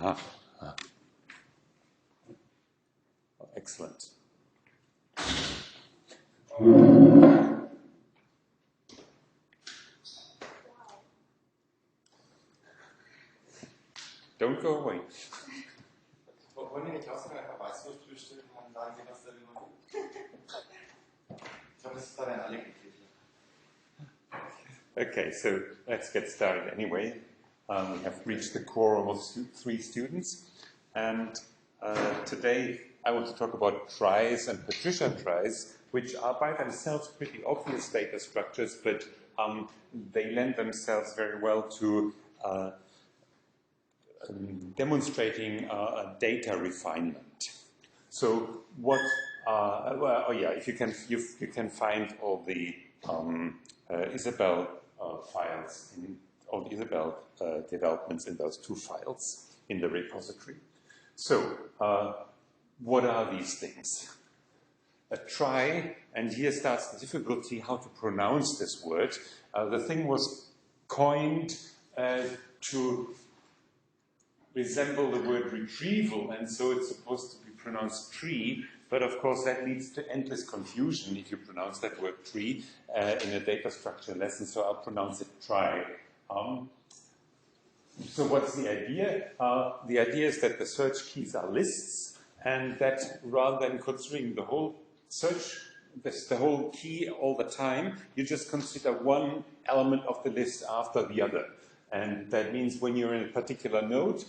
Aha. Excellent. Don't go away. Wollen wir die Klassiker einfach Weißwurst frühstücken und sagen Sie, was da genau gibt? Ich glaube, das ist dann alle gekriegt. Okay, so let's get started anyway. We have reached the core of 3 students, and today I want to talk about tries and Patricia tries, which are by themselves pretty obvious data structures, but they lend themselves very well to demonstrating data refinement. So what? If you can find all the Isabel files in all the Isabel developments in those 2 files in the repository. So what are these things? A try, and here starts the difficulty how to pronounce this word. The thing was coined to resemble the word retrieval, and so it's supposed to be pronounced tree, but of course that leads to endless confusion if you pronounce that word tree in a data structure lesson, so I'll pronounce it try. So what's the idea? The idea is that the search keys are lists, and that rather than considering the whole search, the whole key all the time, you just consider one element of the list after the other. And that means when you're in a particular node,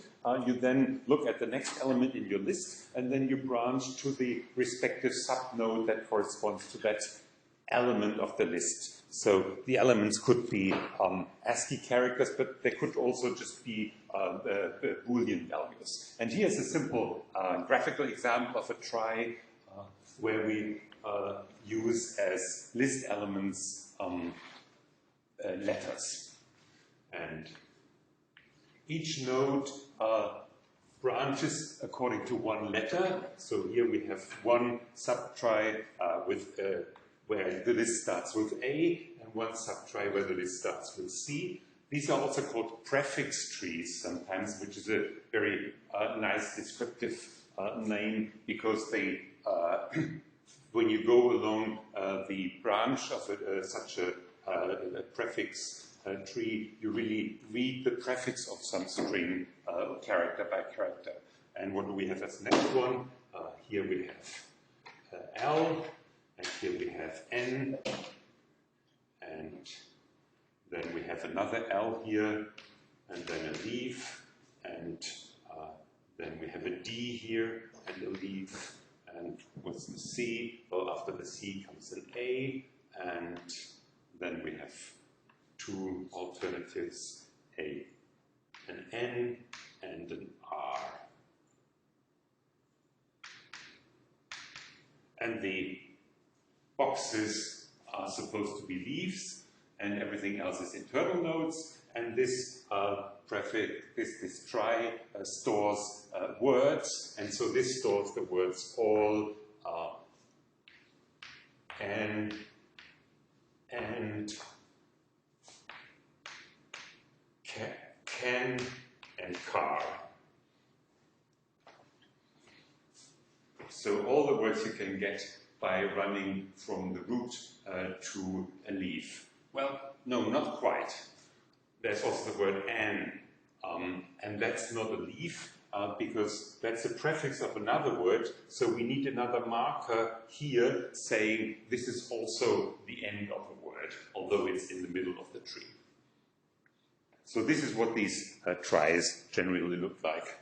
you then look at the next element in your list, and then you branch to the respective subnode that corresponds to that element of the list. So the elements could be ASCII characters, but they could also just be Boolean values. And here's a simple graphical example of a try where we use as list elements letters. And each node branches according to one letter. So here we have one subtry with where the list starts with A, and one subtry where the list starts with C. These are also called prefix trees sometimes, which is a very nice descriptive name, because they, when you go along the branch of such a prefix tree, you really read the prefix of some string character by character. And what do we have as the next one? Here we have L, and here we have N, and then we have another L here, and then a leaf, and then we have a D here, and a leaf, and what's the C? Well, after the C comes an A, and then we have 2 alternatives, an N and an R. And the boxes are supposed to be leaves, and everything else is internal nodes, and this prefix, this try stores words, and so this stores the words all, and can and car. So all the words you can get by running from the root to a leaf. Well, no, not quite. There's also the word an, and that's not a leaf because that's a prefix of another word, so we need another marker here saying this is also the end of a word, although it's in the middle of the tree. So this is what these tries generally look like.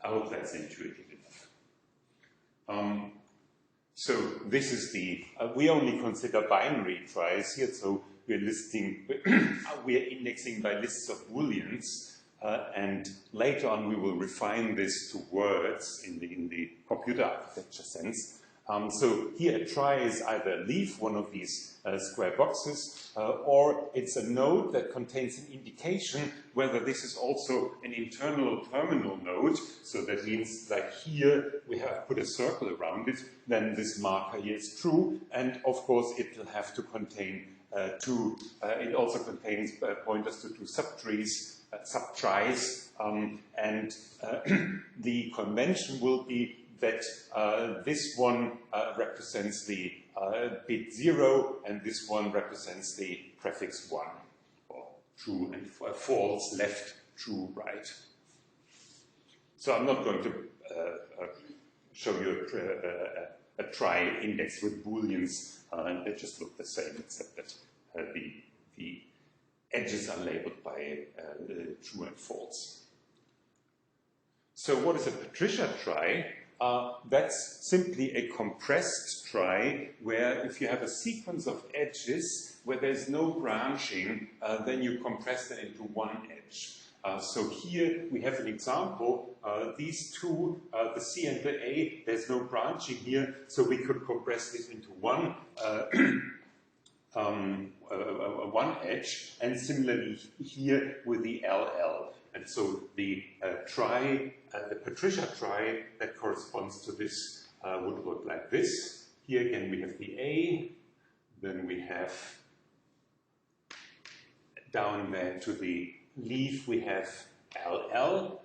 I hope that's intuitive enough. So this is the, we only consider binary tries here, so we're listing, we're indexing by lists of booleans, and later on we will refine this to words in the computer architecture sense. So here a try is either a leaf, one of these square boxes, or it's a node that contains an indication whether this is also an internal terminal node. So that means like here we have put a circle around it, then this marker here is true, and of course it will have to contain it also contains pointers to 2 subtrees, subtries, and the convention will be that this one represents the bit 0, and this one represents the prefix 1, or true and false, left, true, right. So I'm not going to show you a trie index with booleans. They just look the same, except that the edges are labeled by true and false. So what is a Patricia trie? That's simply a compressed trie, where if you have a sequence of edges where there's no branching, then you compress them into one edge. So here we have an example. These two, the C and the A, there's no branching here, so we could compress this into one edge, and similarly here with the LL. And so the trie, the Patricia trie that corresponds to this would look like this. Here again we have the A, then we have down there to the leaf we have LL,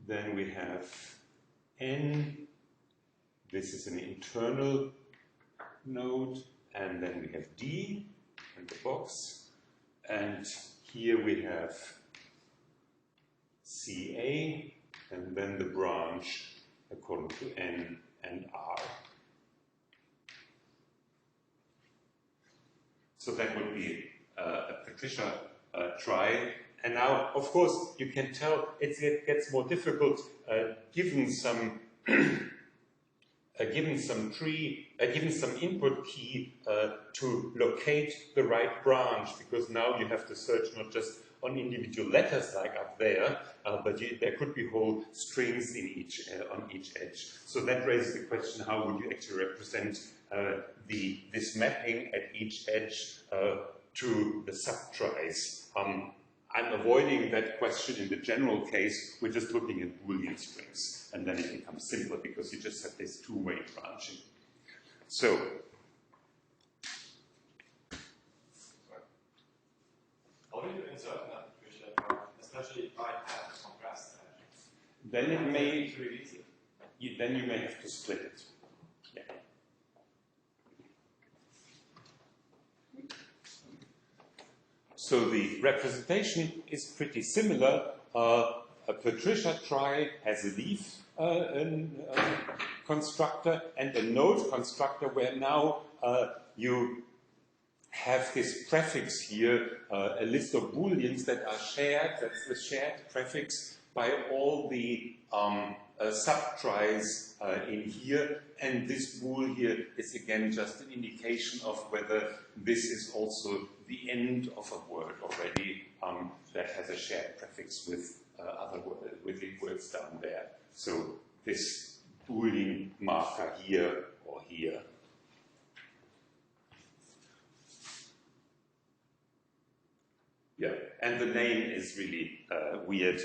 then we have N, this is an internal node, and then we have D in the box, and here we have CA, and then the branch according to N and R. So that would be a Patricia trie. And now, of course, you can tell it gets more difficult given some input key to locate the right branch, because now you have to search not just on individual letters like up there, but there could be whole strings in on each edge. So that raises the question: how would you actually represent this mapping at each edge to the subtries? I'm avoiding that question in the general case. We're just looking at Boolean strings, and then it becomes simpler because you just have this two-way branching. So, how do you insert another Patricia, especially if I have compressed edge? Then it may, then you may have to split it. Yeah. So the representation is pretty similar. A Patricia trie has a leaf constructor and a node constructor, where now you have this prefix here, a list of booleans that are shared. That's the shared prefix by all the subtries in here, and this bool here is again just an indication of whether this is also the end of a word already that has a shared prefix with other words down there. So this boolean marker here or here. Yeah, and the name is really weird.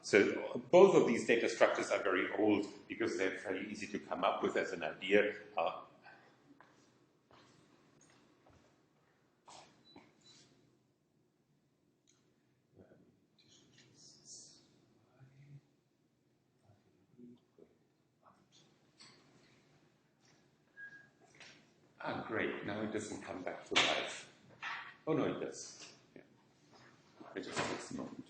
So both of these data structures are very old because they're fairly easy to come up with as an idea. Great, now it doesn't come back to life. Oh no, it does. Yeah. It just takes a moment.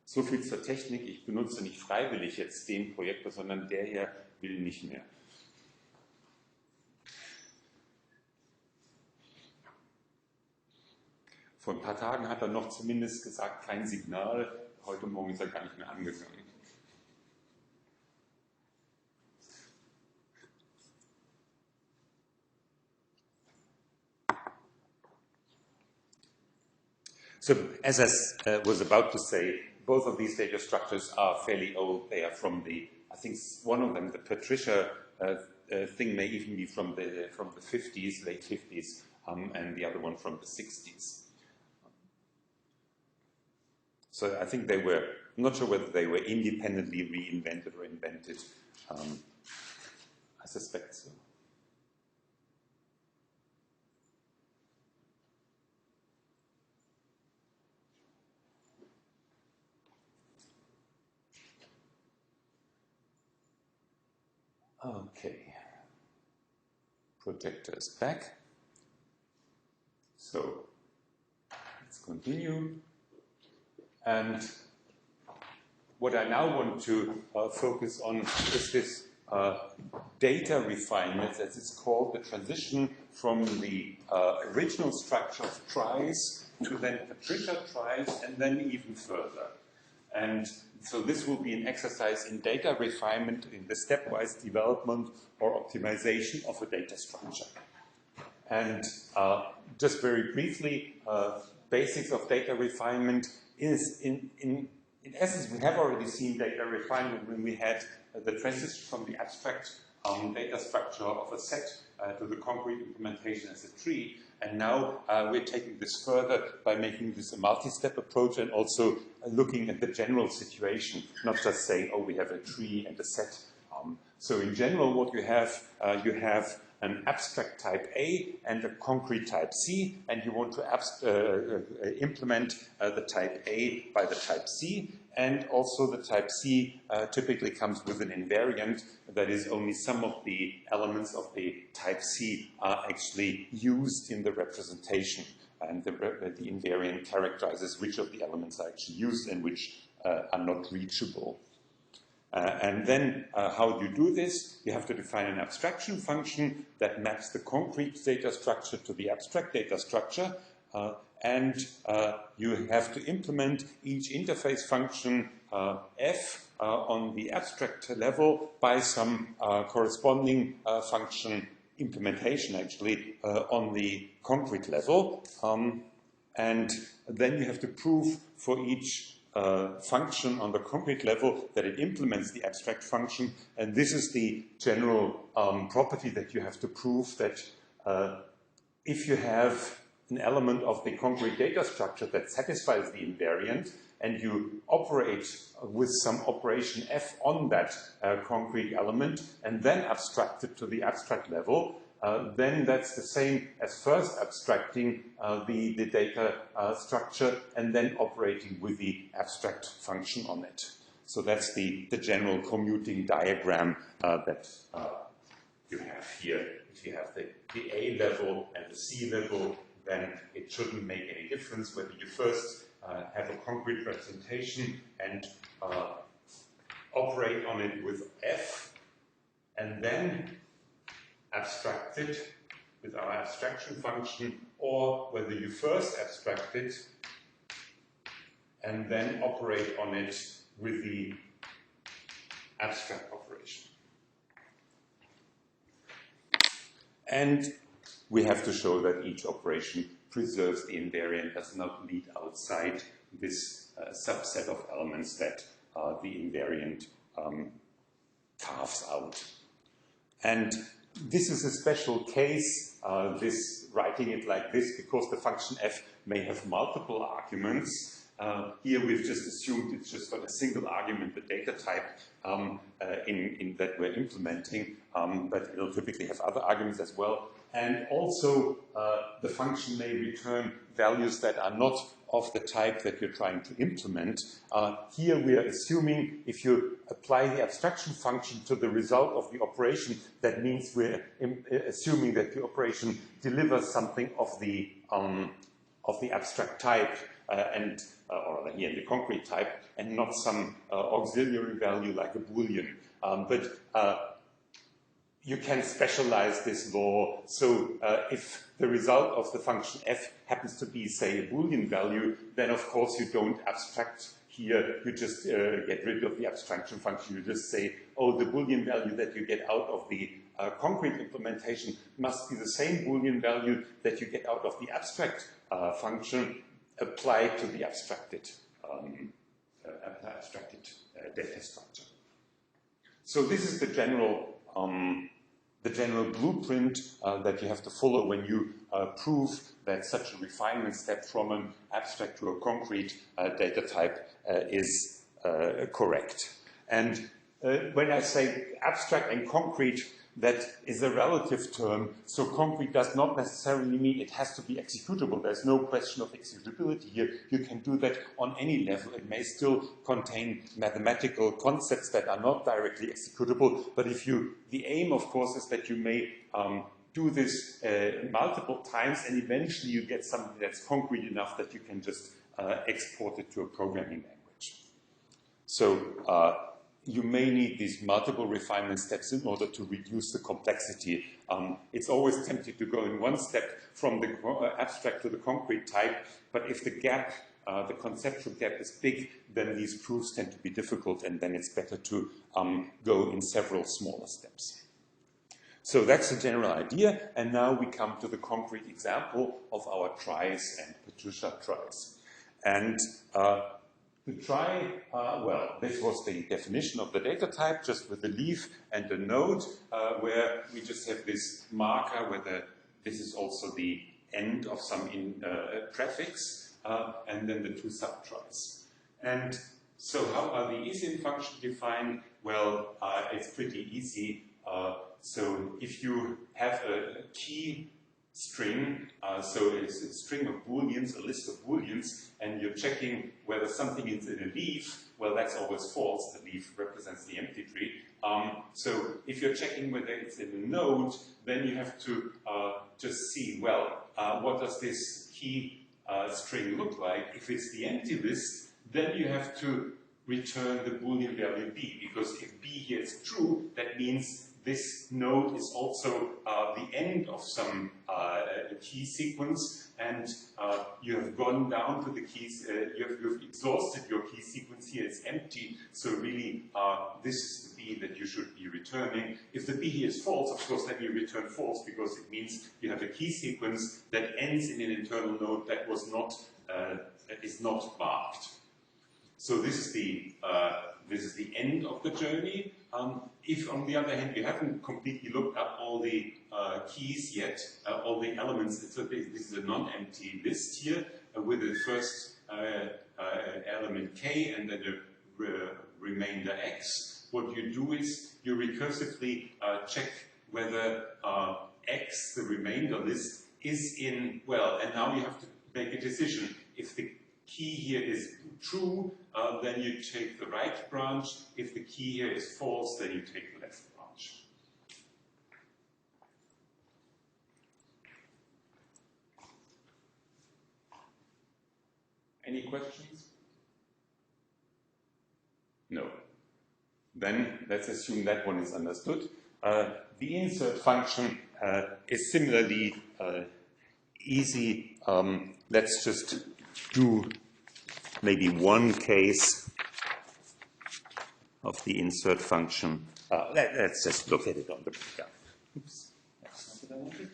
So viel zur Technik. Ich benutze nicht freiwillig jetzt den Projektor, sondern der hier will nicht mehr. Vor ein paar Tagen hat er noch zumindest gesagt, kein Signal. Heute Morgen ist er gar nicht mehr angegangen. So, as I was about to say, both of these data structures are fairly old. They are from the, I think one of them, the Patricia thing, may even be from the 50s, late 50s, and the other one from the 60s. So I think they were, I'm not sure whether they were independently reinvented or invented. I suspect so. Okay. Projector is back. So let's continue. And what I now want to focus on is this data refinement, as it's called, the transition from the original structure of tries to then Patricia tries and then even further. And so this will be an exercise in data refinement, in the stepwise development or optimization of a data structure. And just very briefly, basics of data refinement is in essence, we have already seen data refinement when we had the transition from the abstract data structure of a set to the concrete implementation as a tree. And now we're taking this further by making this a multi-step approach and also looking at the general situation, not just saying, oh, we have a tree and a set. So in general, what you have an abstract type A and a concrete type C, and you want to implement the type A by the type C, and also the type C typically comes with an invariant, that is only some of the elements of the type C are actually used in the representation, and the invariant characterizes which of the elements are actually used and which are not reachable. And then how do you do this? You have to define an abstraction function that maps the concrete data structure to the abstract data structure, and you have to implement each interface function f on the abstract level by some corresponding function implementation, actually, on the concrete level. And then you have to prove for each function on the concrete level that it implements the abstract function, and this is the general property that you have to prove, that if you have an element of the concrete data structure that satisfies the invariant and you operate with some operation f on that concrete element and then abstract it to the abstract level, then that's the same as first abstracting the data structure and then operating with the abstract function on it. So that's the general commuting diagram that you have here. If you have the A level and the C level, then it shouldn't make any difference whether you first have a concrete representation and operate on it with f and then abstract it with our abstraction function, or whether you first abstract it and then operate on it with the abstract operation. And we have to show that each operation preserves the invariant, does not lead outside this subset of elements that the invariant carves out. And this is a special case, writing it like this, because the function f may have multiple arguments. Here we've just assumed it's just got a single argument, the data type in that we're implementing, but it'll typically have other arguments as well. And also the function may return values that are not of the type that you're trying to implement. Here we are assuming if you apply the abstraction function to the result of the operation, that means we're assuming that the operation delivers something of the abstract type or here the concrete type, and not some auxiliary value like a Boolean. But you can specialize this law, so if the result of the function f happens to be, say, a Boolean value, then of course you don't abstract here, you just get rid of the abstraction function. You just say, oh, the Boolean value that you get out of the concrete implementation must be the same Boolean value that you get out of the abstract function applied to the abstracted data structure. So this is the general blueprint that you have to follow when you prove that such a refinement step from an abstract to a concrete data type is correct. And when I say abstract and concrete, that is a relative term, so concrete does not necessarily mean it has to be executable. There's no question of executability here. You can do that on any level. It may still contain mathematical concepts that are not directly executable, but the aim, of course, is that you may do this multiple times, and eventually you get something that's concrete enough that you can just export it to a programming language. So you may need these multiple refinement steps in order to reduce the complexity. It's always tempting to go in one step from the abstract to the concrete type, but if the gap, the conceptual gap is big, then these proofs tend to be difficult, and then it's better to go in several smaller steps. So that's the general idea, and now we come to the concrete example of our tries and Petrusha tries. And the try, well, this was the definition of the data type, just with a leaf and a node, where we just have this marker where this is also the end of some prefix, and then the two subtries. And so how are the isin function defined? Well, it's pretty easy. So if you have a key string, so it's a string of booleans, a list of booleans, and you're checking whether something is in a leaf, well, that's always false. The leaf represents the empty tree. So if you're checking whether it's in a node, then you have to just see, well, what does this key string look like? If it's the empty list, then you have to return the boolean value b, because if b here is true, that means this node is also the end of some key sequence, and you have gone down to the keys, you've exhausted your key sequence here, it's empty, so really this is the b that you should be returning. If the b here is false, of course, then you return false, because it means you have a key sequence that ends in an internal node that was not, is not marked. So this is the end of the journey. If, on the other hand, you haven't completely looked up all the keys yet, all the elements, so this is a non-empty list here with the first element k and then the remainder x. What you do is you recursively check whether x, the remainder list, is in, well, and now you have to make a decision. If the key here is true, then you take the right branch. If the key here is false, then you take the left branch. Any questions? No. Then let's assume that one is understood. The insert function is similarly easy. Let's just do maybe one case of the insert function. Let's just look at it on the breakdown. Oops, that's not what I wanted.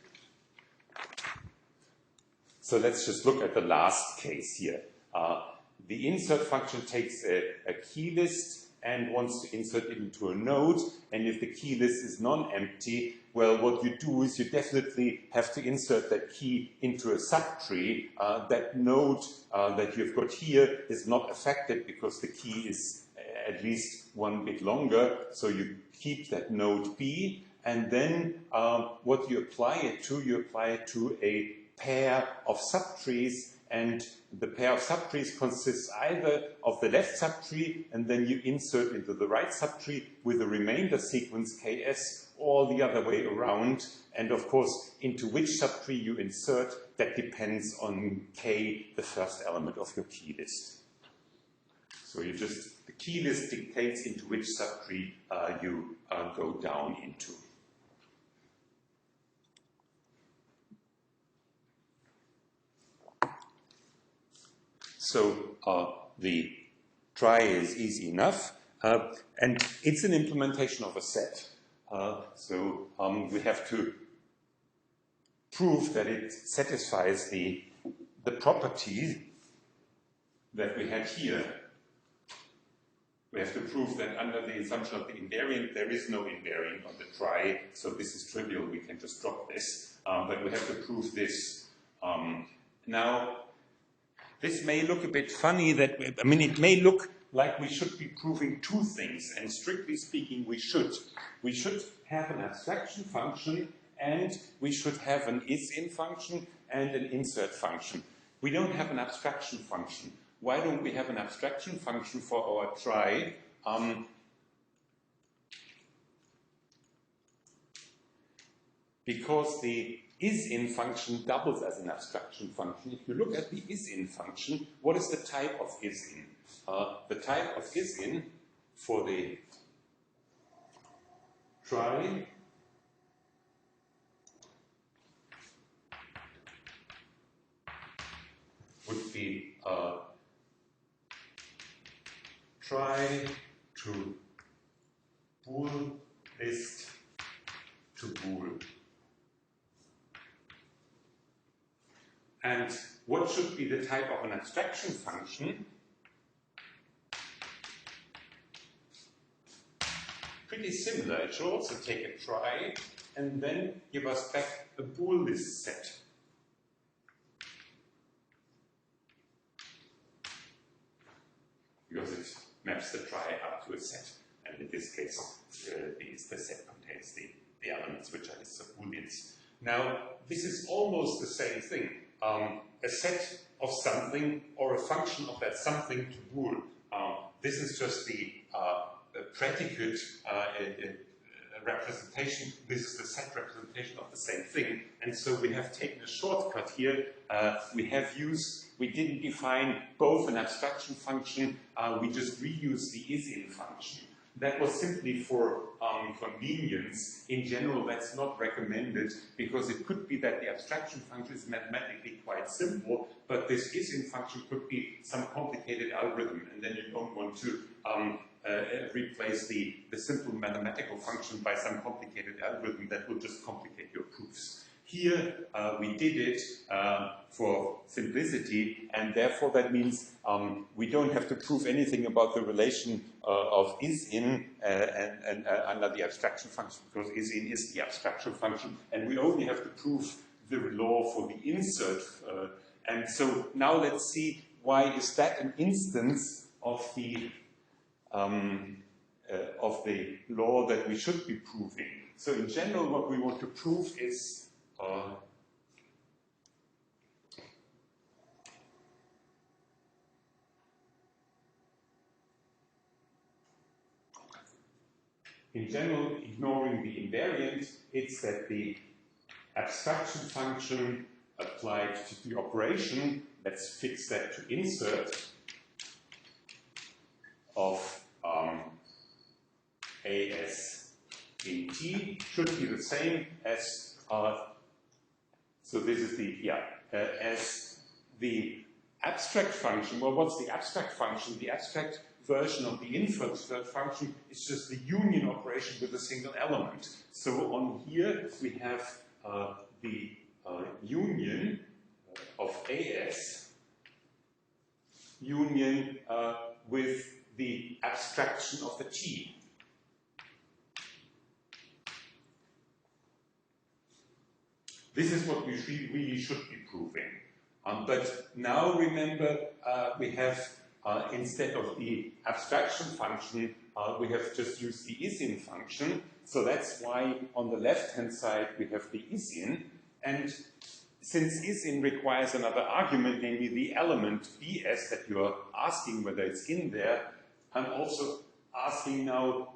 So let's just look at the last case here. The insert function takes a key list and wants to insert it into a node, and if the key list is non-empty, well, what you do is you definitely have to insert that key into a subtree. That node that you've got here is not affected because the key is at least one bit longer, so you keep that node B, and then what you apply it to a pair of subtrees, and the pair of subtrees consists either of the left subtree and then you insert into the right subtree with the remainder sequence ks, or the other way around. And of course, into which subtree you insert, that depends on k, the first element of your key list. So you just, the key list dictates into which subtree you go down into. So the try is easy enough, and it's an implementation of a set. So we have to prove that it satisfies the property that we had here. We have to prove that under the assumption of the invariant, there is no invariant on the try, so this is trivial, we can just drop this. But we have to prove this. Now, this may look a bit funny, it may look like we should be proving two things, and strictly speaking, we should. We should have an abstraction function, and we should have an is-in function and an insert function. We don't have an abstraction function. Why don't we have an abstraction function for our try? Because the is-in function doubles as an abstraction function. If you look at the is-in function, what is the type of is-in? The type of is-in for the try would be try to bool list to bool. And what should be the type of an abstraction function? Pretty similar. It should also take a try and then give us back a bool list set. Because it maps the try up to a set. And in this case, the set contains the elements which are its booleans. Now, this is almost the same thing. A set of something or a function of that something to bool. This is just the predicate representation. This is the set representation of the same thing. And so we have taken a shortcut here. We didn't define both an abstraction function, we just reused the is-in function. That was simply for convenience. In general, that's not recommended because it could be that the abstraction function is mathematically quite simple, but this is-in function could be some complicated algorithm, and then you don't want to replace the simple mathematical function by some complicated algorithm that will just complicate your proofs. Here, we did it for simplicity, and therefore that means we don't have to prove anything about the relation of is-in and under the abstraction function, because is-in is the abstraction function, and we only have to prove the law for the insert. And so now let's see why is that an instance of the law that we should be proving. So in general, what we want to prove is in general, ignoring the invariant, it's that the abstraction function applied to the operation, let's fix that to insert, of AS in T should be the same as, so this is the, as the abstract function. Well, what's the abstract function? The abstract version of the inferred function is just the union operation with a single element. So on here we have the union of AS union with the abstraction of the T. This is what we really should be proving. But now remember, we have, instead of the abstraction function, we have just used the is-in function. So that's why on the left-hand side we have the is-in. And since is-in requires another argument, namely the element bs that you are asking whether it's in there, I'm also asking now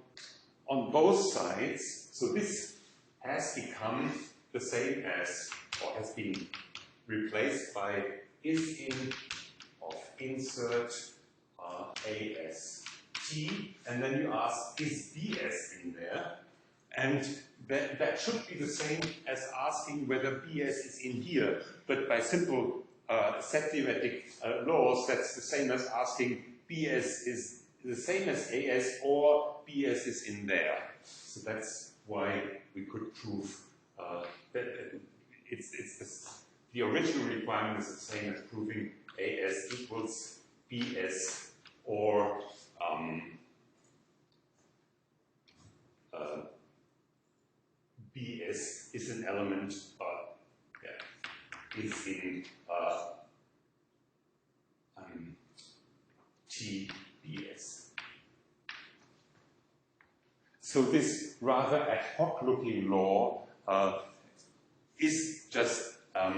on both sides. So this has become the same as, or has been replaced by is-in of insert AS T, and then you ask, is BS in there? And that should be the same as asking whether BS is in here, but by simple set theoretic laws, that's the same as asking BS is the same as AS or BS is in there. So that's why we could prove that the original requirement is the same as proving AS equals BS or BS is an element, is in TBS. So this rather ad hoc looking law is just a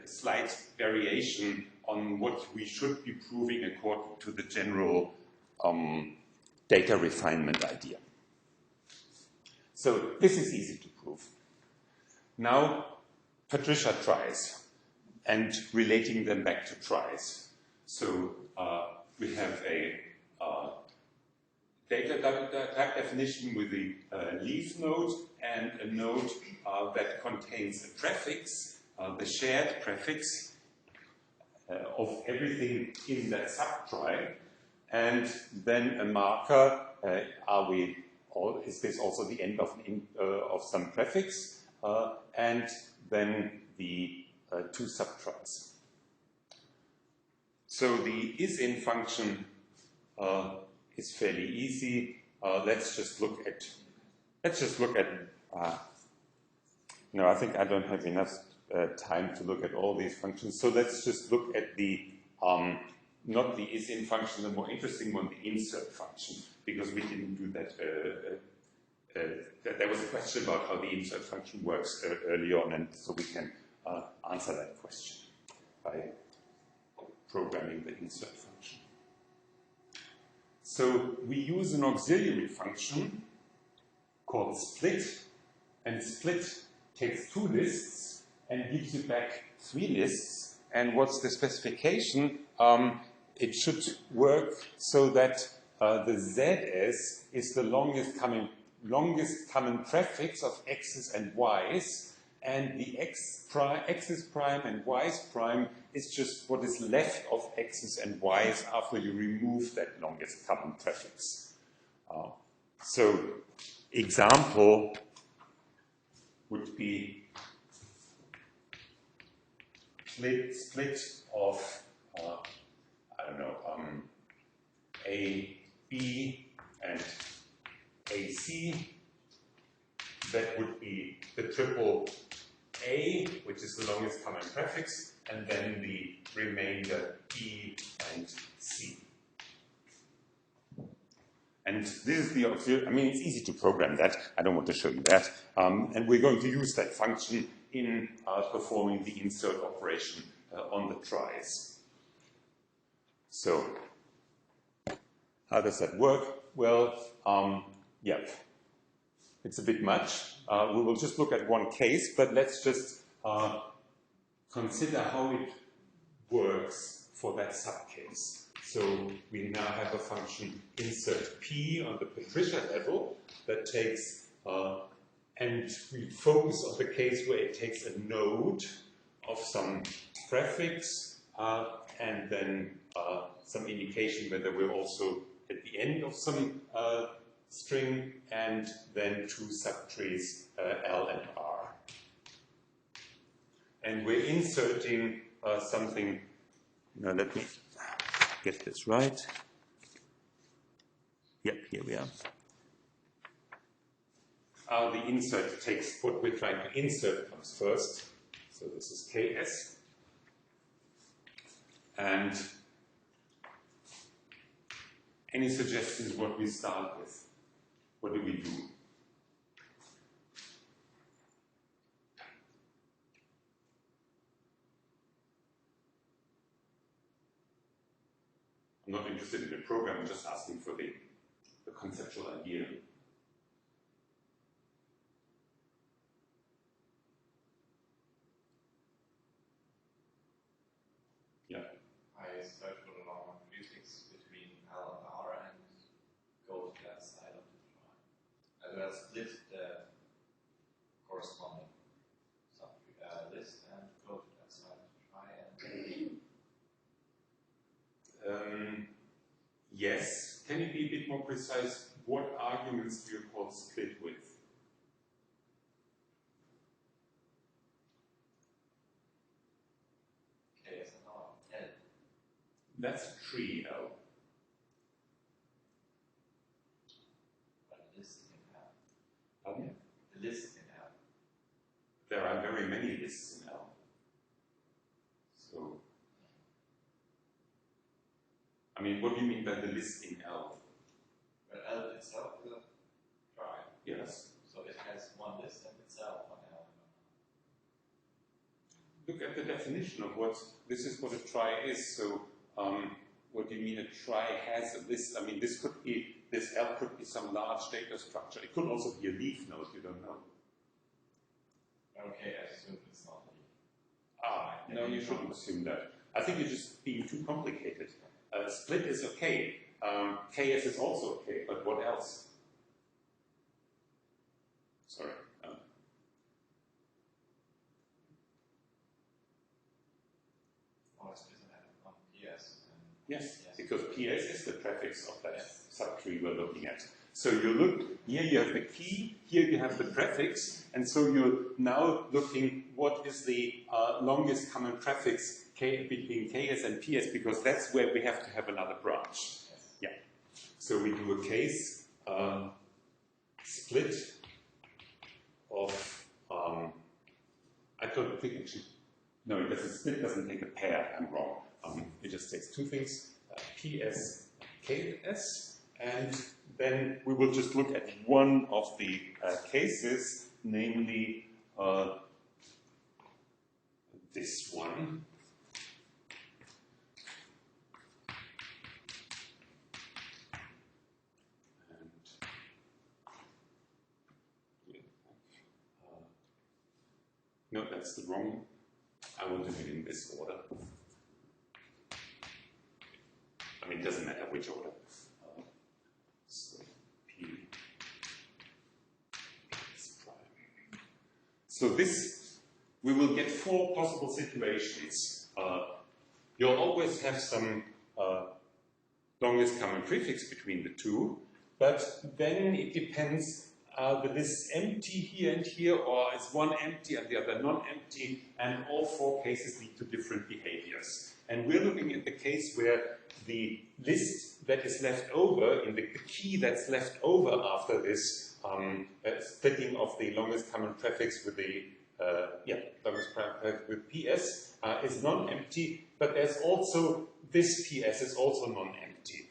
slight variation on what we should be proving according to the general data refinement idea. So this is easy to prove. Now, Patricia tries, and relating them back to tries. So we have a data type definition with the leaf node and a node that contains a prefix, the shared prefix of everything in that subtry, and then a marker. Is this also the end of some prefix? And then the two subtries. So the is-in function is fairly easy. Let's just look at. No, I think I don't have enough time to look at all these functions. So let's just look at the not the is-in function, the more interesting one, the insert function, because we didn't do that. There was a question about how the insert function works early on, and so we can answer that question by programming the insert function. So we use an auxiliary function called split, and split takes two lists and gives you back three lists. And what's the specification? It should work so that the ZS is the longest common prefix of x's and y's, and the x's prime and y's prime is just what is left of x's and y's after you remove that longest common prefix. So example would be split of I don't know, A, B, and AC. That would be the triple A, which is the longest common prefix, and then the remainder B and C. And this is the auxiliary. I mean, it's easy to program that. I don't want to show you that. And we're going to use that function in performing the insert operation on the tries. So, how does that work? Well, yeah, it's a bit much. We will just look at one case, but let's just consider how it works for that subcase. So we now have a function insert P on the Patricia level that takes, and we focus on the case where it takes a node of some prefix and then some indication whether we're also at the end of some string, and then two subtrees L and R. And we're inserting something. Now let me get this right. Yep, here we are. The insert takes what we're trying to insert comes first. So this is KS. And any suggestions what we start with? What do we do? I'm not interested in the program, I'm just asking for the conceptual idea. Yeah. I search for the normal prefix between L and R and go to that side of the try. And then split the corresponding list and go to that side of the try and yes. Can you be a bit more precise? What arguments do you call split with? KS and R. L. That's a tree L. But the list can have. Pardon? The list can have. There are very many lists in L. So, I mean, what do you mean by the list in L? But L itself is a try. look at the definition of what this is. What a trie is. So, what do you mean a trie has a list? I mean, this could be this L could be some large data structure. It could also be a leaf node. You don't know. Okay, I assume it's not a leaf. Ah, no, you shouldn't assume that. I think you're just being too complicated. Split is okay. KS is also okay, but what else? Sorry. PS. Yes, because PS is the prefix of that subtree we're looking at. So you look, here you have the key, here you have the prefix, and so you're now looking what is the longest common prefix between KS and PS, because that's where we have to have another branch. Yes. Yeah. So we do a case split of, I don't think it should, no, it doesn't, split doesn't take a pair, I'm wrong. It just takes two things, PS, KS, and then we will just look at one of the cases, namely this one. No, that's the wrong. I want to do it in this order. I mean, it doesn't matter which order. So P is prime. So this, we will get four possible situations. You'll always have some longest common prefix between the two, but then it depends. The list empty here and here, or is one empty and the other non-empty, and all four cases lead to different behaviors. And we're looking at the case where the list that is left over, in the key that's left over after this splitting of the longest common prefix with the longest common prefix with PS is non-empty, but there's also this PS is also non-empty.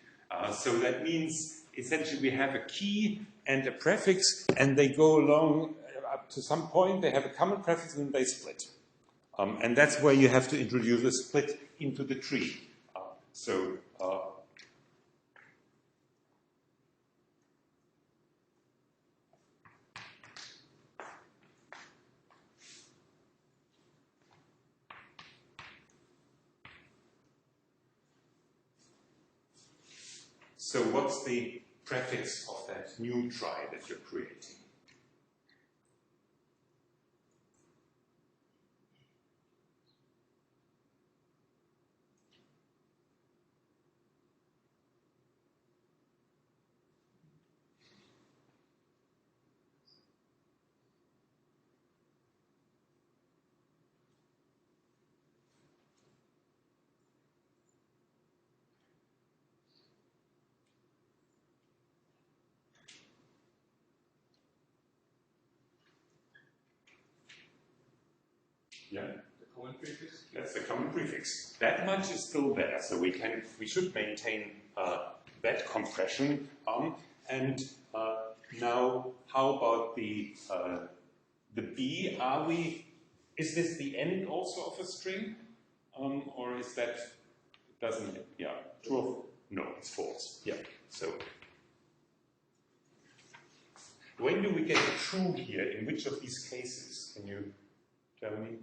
So that means essentially we have a key and a prefix, and they go along up to some point, they have a common prefix, and they split. And that's where you have to introduce a split into the tree. So what's the prefix of that new trie that you're creating? Yeah, the common prefix. That's the common prefix. That much is still there, so we should maintain that compression. And now, how about the B? Is this the end also of a string, or is that doesn't? Yeah, true. No, it's false. Yeah. So when do we get a true here? In which of these cases? Can you tell me?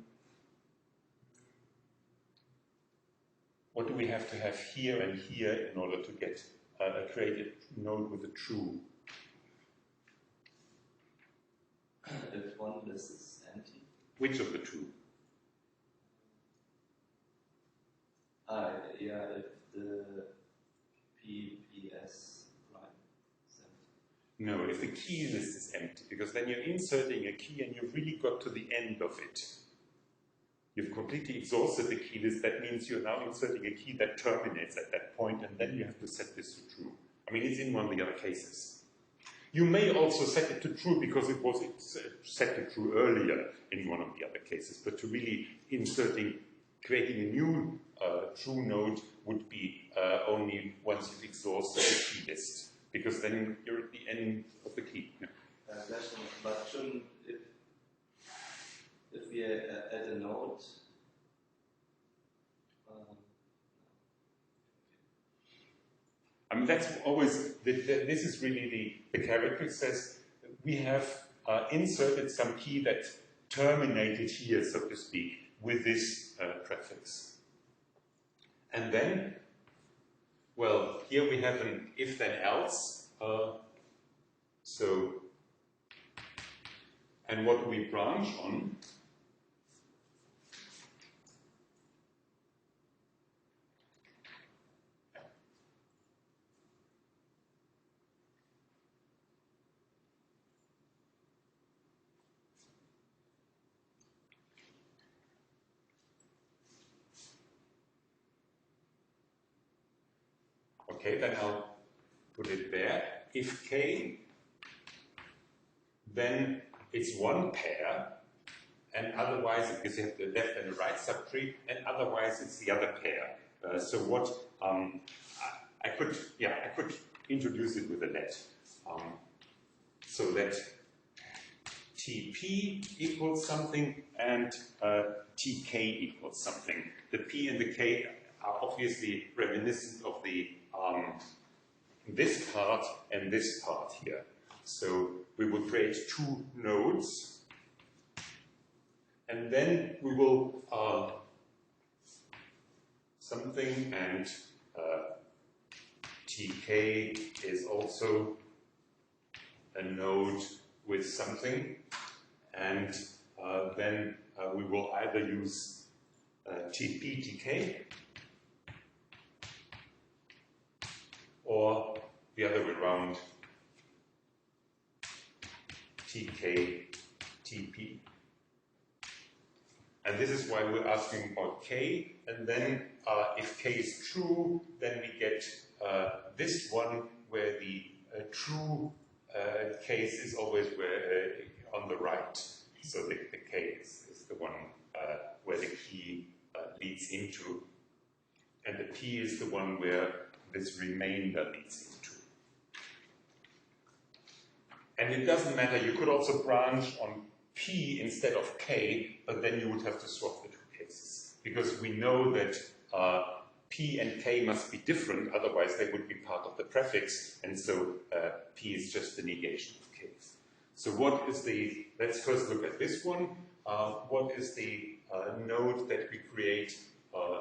What do we have to have here and here in order to get a created node with a true? If one list is empty. Which of the two? If the PS prime is empty. No, if the key list is empty, because then you're inserting a key and you've really got to the end of it. You've completely exhausted the key list. That means you're now inserting a key that terminates at that point, and then you have to set this to true. I mean, it's in one of the other cases. You may also set it to true because it was set to true earlier in one of the other cases, but to really creating a new true node would be only once you've exhausted the key list, because then you're at the end of the key. Yeah. But shouldn't, if we add a node I mean, that's always, this is really the character says we have inserted some key that terminated here, so to speak, with this prefix. And then, well, here we have an if then else. And what do we branch on? Okay, then I'll put it there. If K, then it's one pair, and otherwise, because you have the left and the right subtree, and otherwise it's the other pair. So what I could introduce it with a let. So that TP equals something and TK equals something. The P and the K are obviously reminiscent of the this part and this part here. So we will create two nodes, and then we will something, and TK is also a node with something, and then we will either use TP, TK, or the other way around, TK, TP. And this is why we're asking about K, and then if K is true, then we get this one where the true case is always on the right. So the K is the one where the key leads into, and the P is the one where this remainder leads into. And it doesn't matter, you could also branch on P instead of K, but then you would have to swap the two cases. Because we know that P and K must be different, otherwise they would be part of the prefix, and so P is just the negation of K's. So what is the, let's first look at this one. What is the node that we create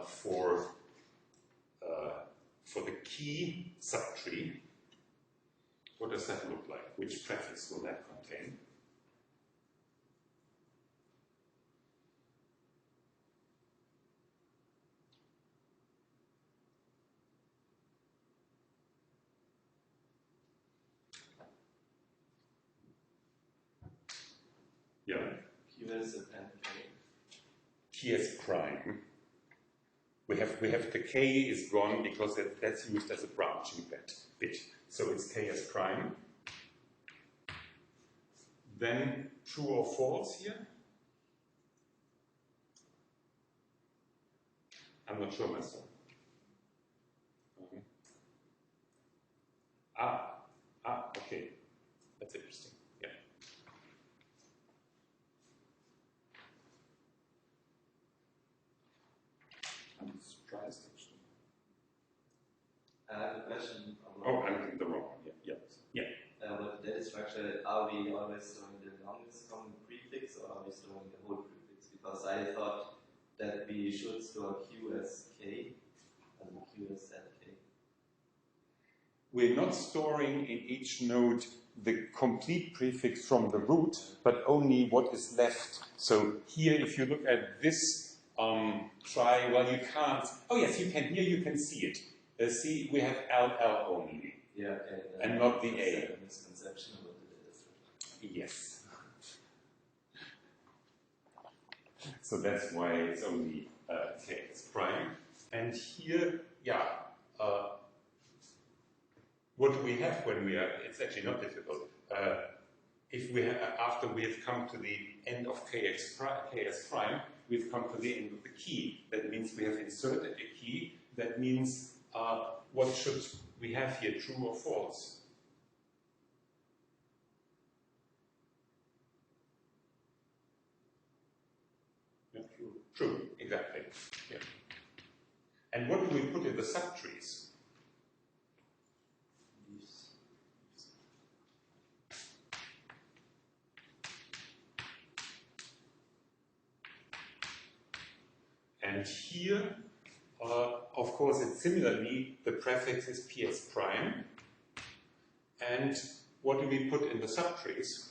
for the key subtree? What does that look like? Which prefix will that contain? Yeah. QS and K. QS prime. We have the K is gone because that's used as a branching bit. So it's KS prime. Then true or false here? I'm not sure myself. Okay. That's interesting. Yeah. I'm surprised actually. I have a question. Oh, I'm in the wrong one. Yeah. With data structure, are we always storing the longest common prefix, or are we storing the whole prefix? Because I thought that we should store Q as K and Q as K. We're not storing in each node the complete prefix from the root, but only what is left. So here, if you look at this try, well, you can't. Oh yes, you can. Here you can see it. See, we have LL only. Yeah, okay. And not the A. Misconception about the data structure. Yes. So that's why it's only KX prime. And here, yeah, what do we have when we are, it's actually not difficult. If we have, after we have come to the end of KS prime, we've come to the end of the key. That means we have inserted a key. That means what should we have here, true or false? Yeah, true, exactly. Yeah. And what do we put in the subtrees? And here, of course, it's similarly, the prefix is PS prime. And what do we put in the subtrees?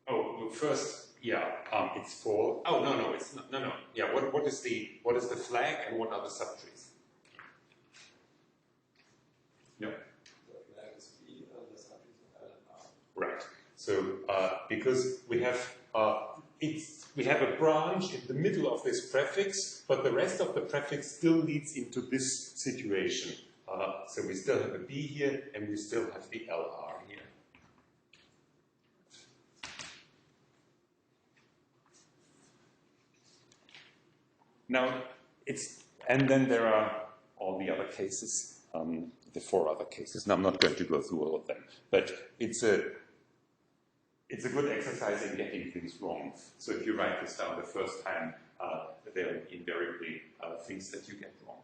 Oh, well, first, yeah, it's for. Oh no, it's not. No. Yeah, what is the flag and what are the subtrees? Yeah. The flag is B and the subtrees are L and R. Right. So because we have we have a branch in the middle of this prefix, but the rest of the prefix still leads into this situation. So we still have a B here, and we still have the LR here. Now, and then there are all the other cases, the 4 other cases. Now, I'm not going to go through all of them, but it's a good exercise in getting things wrong. So if you write this down the first time, there are invariably things that you get wrong.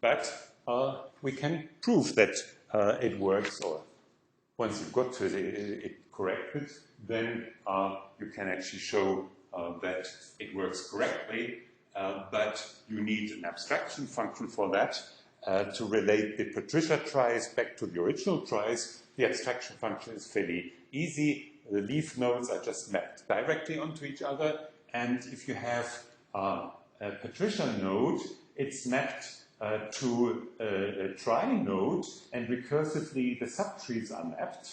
But we can prove that it works, or once you've got to it corrected, then you can actually show that it works correctly. But you need an abstraction function for that to relate the Patricia tries back to the original tries. The abstraction function is fairly easy. The leaf nodes are just mapped directly onto each other. And if you have a Patricia node, it's mapped to a try node, and recursively the subtrees are mapped.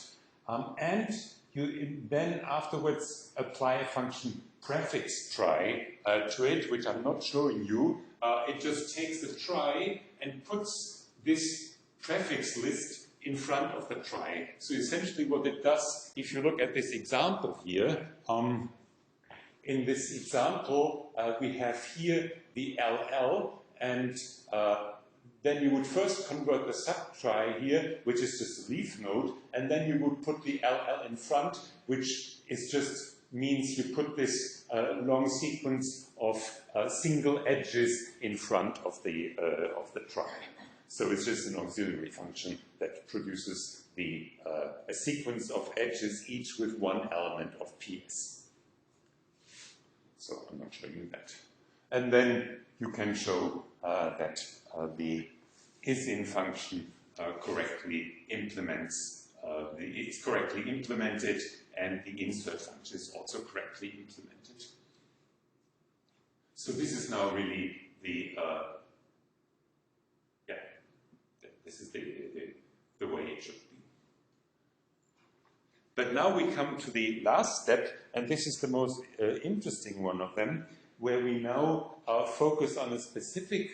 And you then afterwards apply a function prefix try to it, which I'm not showing you. It just takes the try and puts this prefix list in front of the try. So essentially what it does, if you look at this example here, in this example we have here the LL, and then you would first convert the subtry here, which is just a leaf node, and then you would put the LL in front, which is just means you put this long sequence of single edges in front of the try. So it's just an auxiliary function that produces a sequence of edges, each with one element of PS. So I'm not showing you that. And then you can show that the is-in function correctly implements, it's correctly implemented, and the insert function is also correctly implemented. So this is now really this is the way it should be. But now we come to the last step, and this is the most interesting one of them, where we now focus on a specific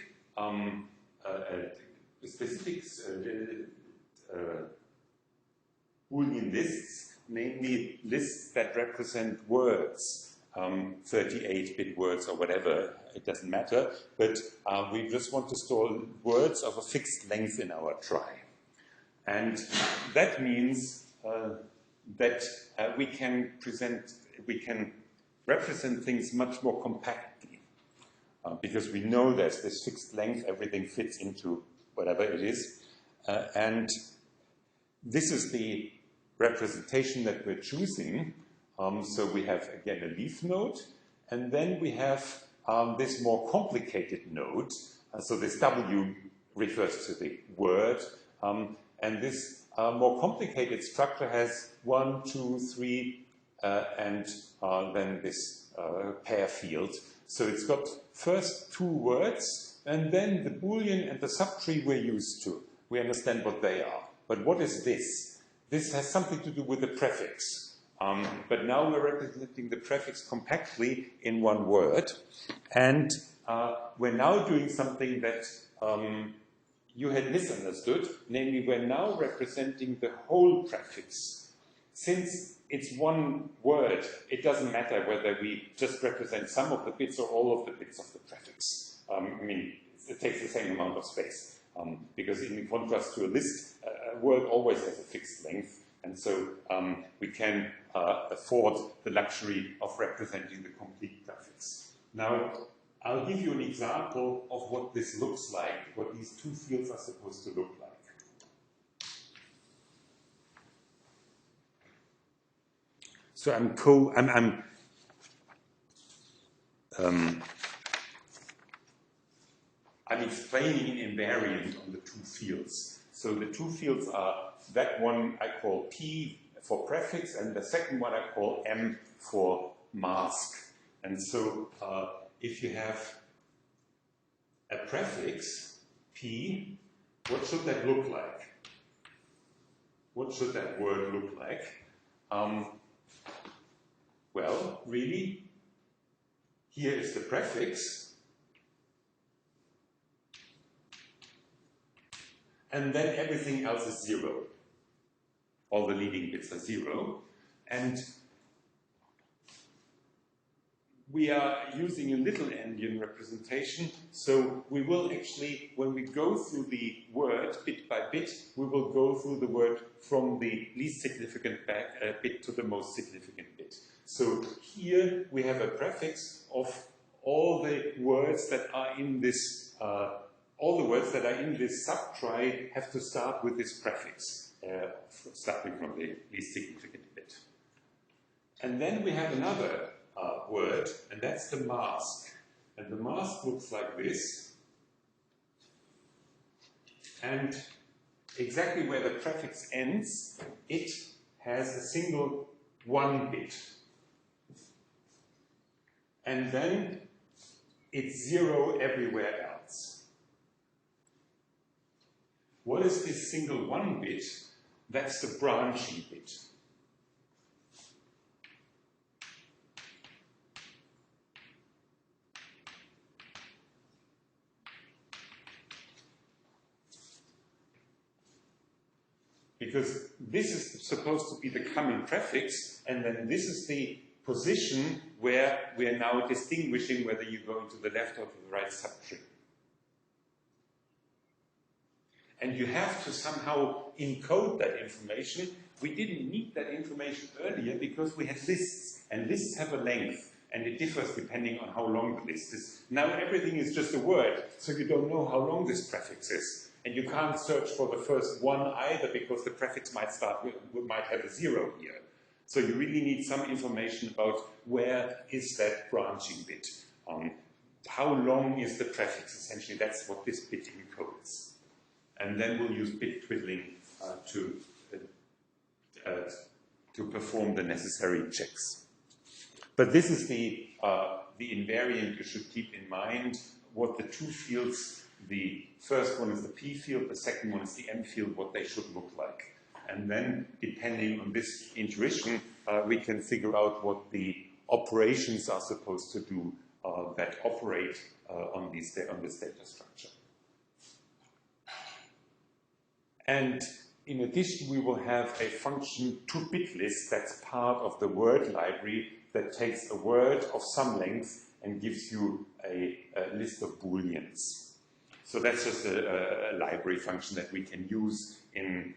Boolean lists, namely lists that represent words, 38-bit words or whatever, it doesn't matter, but we just want to store words of a fixed length in our try. And that means that we can represent things much more compactly, because we know there's this fixed length, everything fits into whatever it is, and this is the representation that we're choosing. So we have, again, a leaf node, and then we have this more complicated node. So this W refers to the word, and this more complicated structure has 1, 2, 3, and then this pair field. So it's got first 2 words, and then the Boolean and the subtree we're used to. We understand what they are. But what is this? This has something to do with the prefix. But now we're representing the prefix compactly in one word. And we're now doing something that you had misunderstood. Namely, we're now representing the whole prefix. Since it's one word, it doesn't matter whether we just represent some of the bits or all of the bits of the prefix. I mean, it takes the same amount of space. Because in contrast to a list, a word always has a fixed length. And so we can afford the luxury of representing the complete prefix. Now, I'll give you an example of what this looks like, what these 2 fields are supposed to look like. So I'm explaining an invariant on the two fields. So the two fields are that one I call P for prefix, and the second one I call M for mask. And so if you have a prefix, P, what should that look like? What should that word look like? Well, really, here is the prefix, and then everything else is 0. All the leading bits are 0, and we are using a little endian representation, so we will actually, when we go through the word bit by bit, we will go through the word from the least significant bit to the most significant bit. So here we have a prefix of all the words that are in this, subtri have to start with this prefix, starting from the least significant bit. And then we have another word, and that's the mask. And the mask looks like this. And exactly where the prefix ends, it has a single 1 bit. And then it's 0 everywhere else. What is this single 1 bit? That's the branching bit. Because this is supposed to be the coming prefix, and then this is the position where we are now distinguishing whether you go into the left or to the right subtree. And you have to somehow encode that information. We didn't need that information earlier because we had lists, and lists have a length, and it differs depending on how long the list is. Now everything is just a word, so you don't know how long this prefix is. And you can't search for the first one either because the prefix might have a 0 here. So you really need some information about where is that branching bit. How long is the prefix? Essentially, that's what this bit encodes. And then we'll use bit twiddling to perform the necessary checks. But this is the invariant you should keep in mind, what the two fields, the first one is the P field, the second one is the M field, what they should look like. And then, depending on this intuition, we can figure out what the operations are supposed to do that operate on this data structure. And in addition, we will have a function to-bit list that's part of the word library that takes a word of some length and gives you a list of booleans. So that's just a library function that we can use in,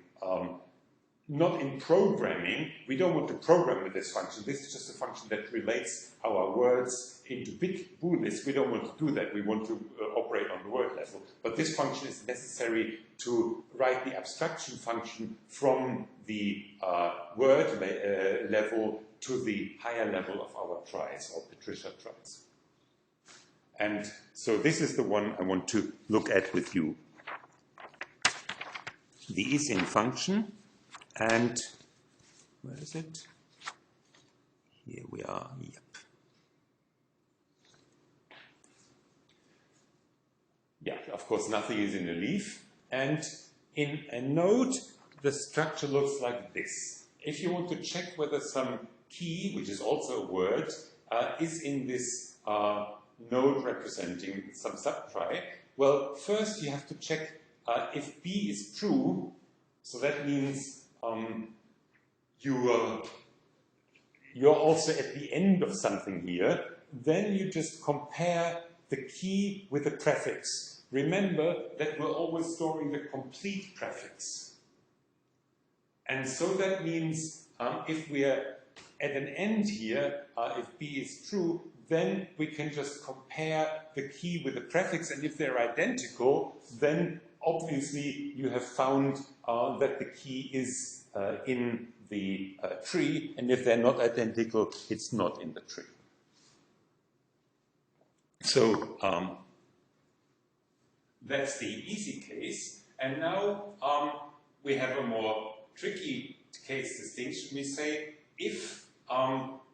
not in programming. We don't want to program with this function. This is just a function that relates our words into bit bool lists. We don't want to do that. We want to operate on the word level. But this function is necessary to write the abstraction function from the word level to the higher level of our tries, or Patricia tries. And so this is the one I want to look at with you. The is-in function, and where is it? Here we are, yep. Yeah, of course nothing is in a leaf. And in a node, the structure looks like this. If you want to check whether some key, which is also a word, is in this node representing some subtri, well, first you have to check if B is true, so that means you're also at the end of something here, then you just compare the key with the prefix. Remember that we're always storing the complete prefix. And so that means if we're at an end here, if B is true, then we can just compare the key with the prefix, and if they're identical, then obviously you have found that the key is in the tree, and if they're not identical, it's not in the tree. So that's the easy case. And now we have a more tricky case distinction. We say if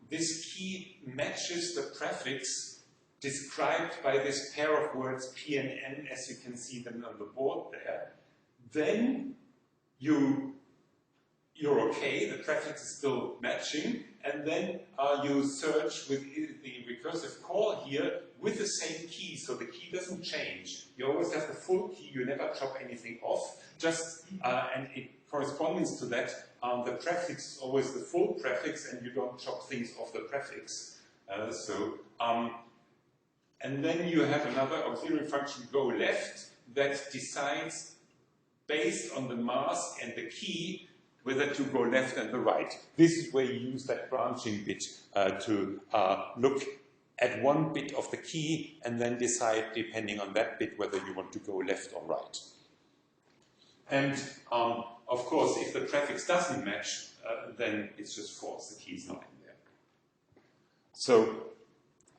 this key matches the prefix described by this pair of words P and N, as you can see them on the board there, then you're okay, the prefix is still matching, and then you search with the recursive call here with the same key, so the key doesn't change. You always have the full key, you never chop anything off, and in correspondence to that, the prefix is always the full prefix, and you don't chop things off the prefix. And then you have another auxiliary function, go left, that decides, based on the mask and the key, whether to go left and the right. This is where you use that branching bit to look at one bit of the key and then decide, depending on that bit, whether you want to go left or right. And of course, if the prefix doesn't match, then it's just false. The key is not in there. So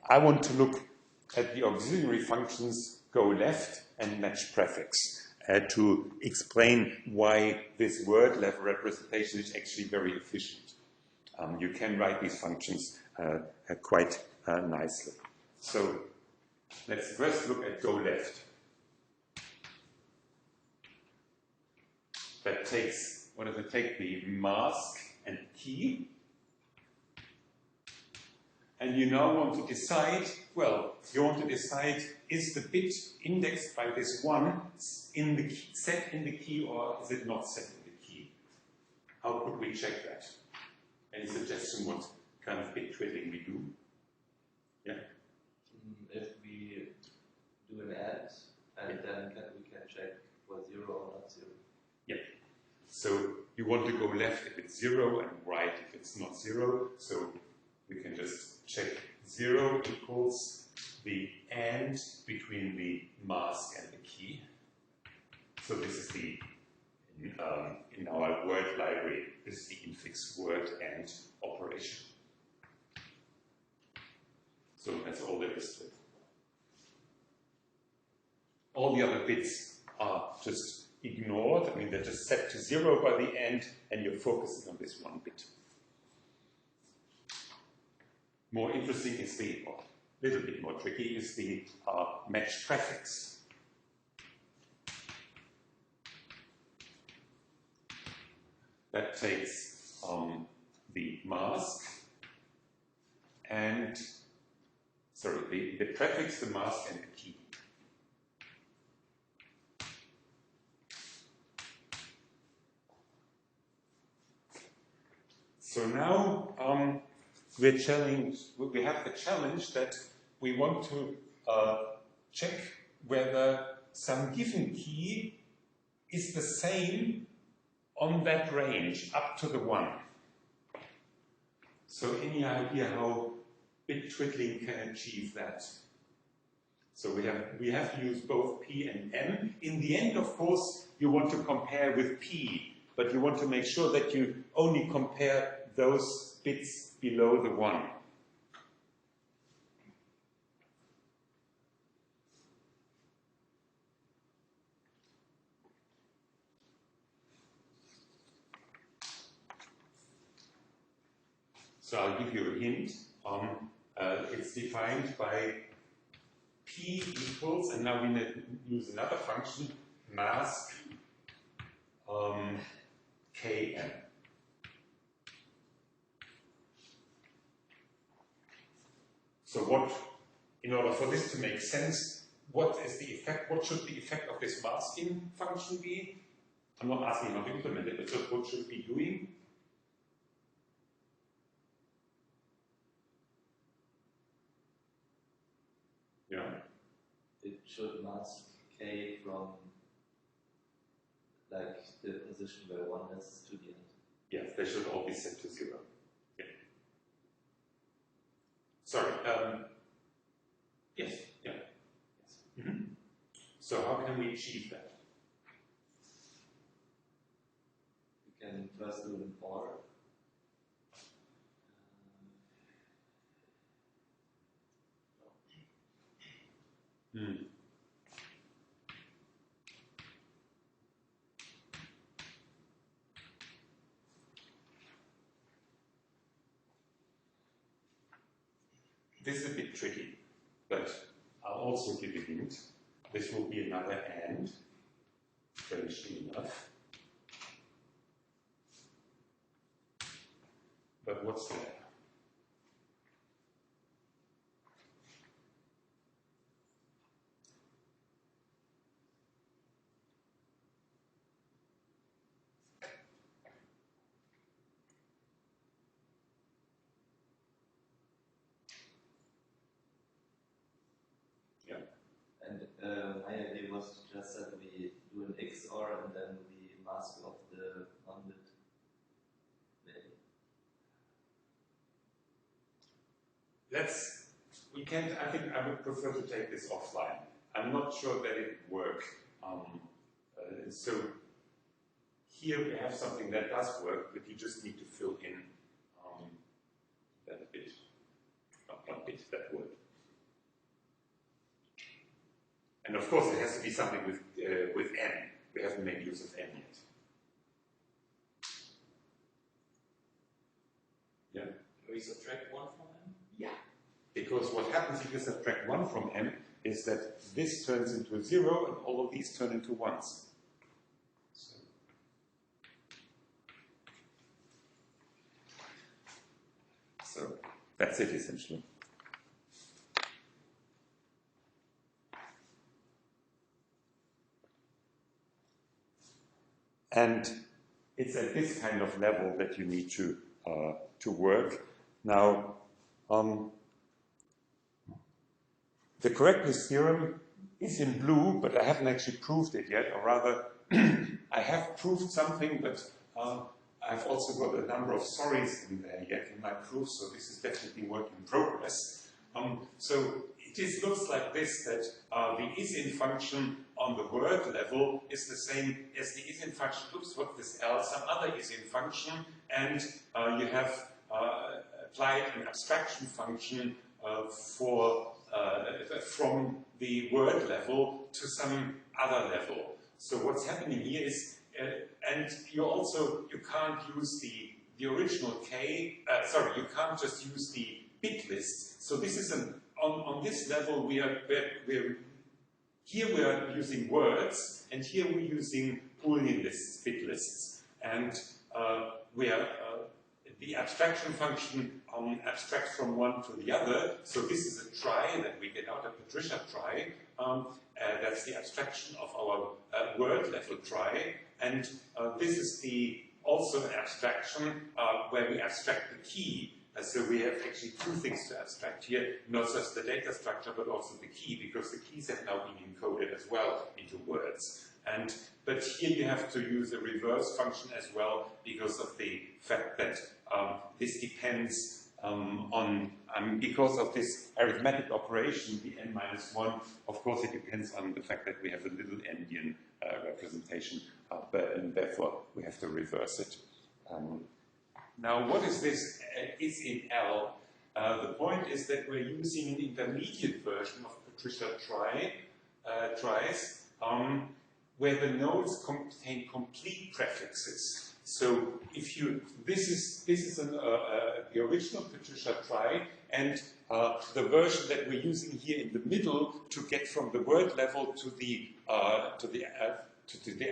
I want to look at the auxiliary functions go left and match prefix to explain why this word level representation is actually very efficient. You can write these functions quite nicely. So let's first look at go left. That takes, what does it take? The mask and key. And you now want to decide, well, you want to decide, is the bit indexed by this one in the key, set in the key, or is it not set in the key? How could we check that? Any suggestion what kind of bit twiddling we do? Yeah? If we do an add, and then we can check for 0 or not 0. Yeah. So you want to go left if it's 0 and right if it's not 0. So we can just check 0 equals the AND between the mask and the key. So this is the, in our word library, this is the infix word AND operation. So that's all there is to it. All the other bits are just ignored. I mean, they're just set to 0 by the end, and you're focusing on this one bit. More interesting is the, or a little bit more tricky, is the match prefix. That takes the mask and, sorry, the prefix, the mask, and the key. So now we have the challenge that we want to check whether some given key is the same on that range up to the 1. So any idea how bit twiddling can achieve that? So we have to use both P and M. In the end, of course, you want to compare with P, but you want to make sure that you only compare those bits below the 1. So I'll give you a hint. It's defined by P equals, and now we need to use another function, mask Km. So what, in order for this to make sense, what is the effect, what should the effect of this masking function be? I'm not asking how to implement it, but just what should it be doing? Yeah. It should mask K from like the position where 1 is to the end. Yes, they should all be set to 0. Yeah. Sorry. Yes. Yeah. Yes. Mm-hmm. So how can we achieve that? We can first do an OR. This is a bit tricky, but I'll also give a hint. This will be another and, strangely enough. But what's there? My idea was just that we do an XOR and then we mask off the non-bit label. We can't, I think I would prefer to take this offline. I'm not sure that it would work. So here we have something that does work, but you just need to fill in that bit, not bit, that word. And of course, it has to be something with n. We haven't made use of n yet. Yeah? Can we subtract 1 from n? Yeah. Because what happens if you subtract 1 from n is that this turns into a 0 and all of these turn into 1s. So that's it essentially. And it's at this kind of level that you need to work. Now, the correctness theorem is in blue, but I haven't actually proved it yet, or rather, I have proved something, but I've also got a number of sorries in there yet in my proof, so this is definitely work in progress. So it looks like this, that the is-in function on the word level is the same as the is-in function, oops, what's this L, some other is-in function, and you have applied an abstraction function from the word level to some other level. So what's happening here is, and you can't use the original K, you can't just use the bit list. So this is on this level here we are using words, and here we're using Boolean lists, bit lists. And the abstraction function abstracts from one to the other. So this is a trie that we get out of Patricia trie. That's the abstraction of our word level trie. And this is also an abstraction where we abstract the key. So we have actually two things to abstract here, not just the data structure, but also the key, because the keys have now been encoded as well into words. But here you have to use a reverse function as well, because of the fact that this depends because of this arithmetic operation, the n-1, of course it depends on the fact that we have a little endian representation, and therefore we have to reverse it. Now, what is this is in L? The point is that we're using an intermediate version of Patricia tries, where the nodes contain complete prefixes. So, this is the original Patricia trie, and the version that we're using here in the middle to get from the word level to the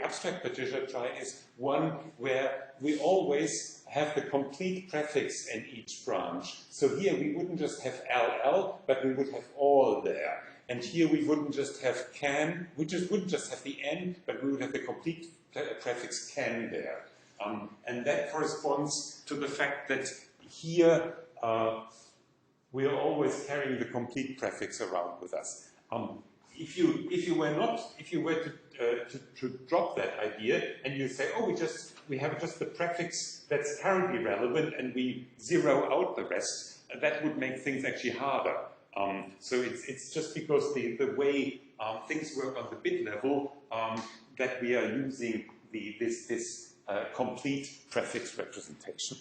abstract Patricia trie is one where we always have the complete prefix in each branch. So here we wouldn't just have LL, but we would have all there. And here we wouldn't just have can, we just wouldn't just have the N, but we would have the complete prefix can there. And that corresponds to the fact that here we are always carrying the complete prefix around with us. If you were to drop that idea and you say, oh, we have just the prefix that's currently relevant and we zero out the rest, that would make things actually harder. So it's just because the way things work on the bit level that we are using this complete prefix representation.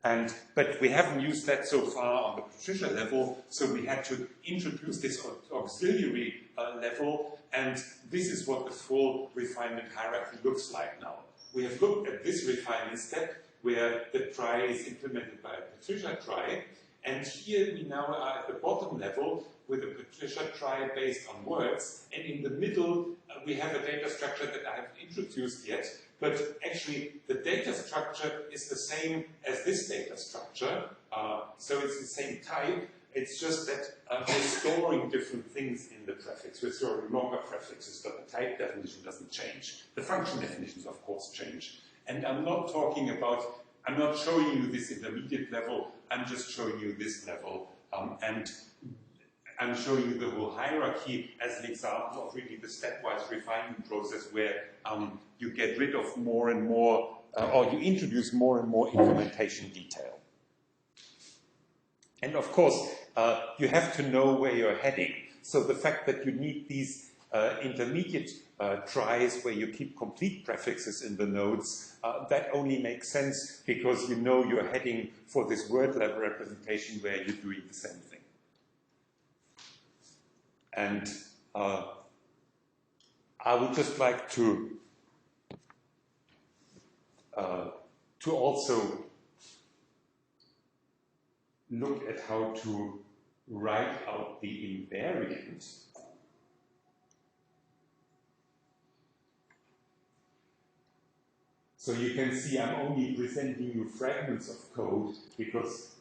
But we haven't used that so far on the Patricia level, so we had to introduce this auxiliary level, and this is what the full refinement hierarchy looks like now. We have looked at this refinement step where the trie is implemented by a Patricia trie, and here we now are at the bottom level with a Patricia trie based on words, and in the middle we have a data structure that I haven't introduced yet, but actually the data structure is the same as this data structure, so it's the same type. It's just that we're storing different things in the prefix. We're storing longer prefixes, but the type definition doesn't change. The function definitions, of course, change. And I'm not showing you this intermediate level, I'm just showing you this level. And I'm showing you the whole hierarchy as an example of really the stepwise refinement process where you get rid of more and more, or you introduce more and more implementation detail. And of course, you have to know where you're heading. So the fact that you need these intermediate tries where you keep complete prefixes in the nodes, that only makes sense because you know you're heading for this word level representation where you're doing the same thing. And I would just like to also look at how to write out the invariant. So you can see I'm only presenting you fragments of code because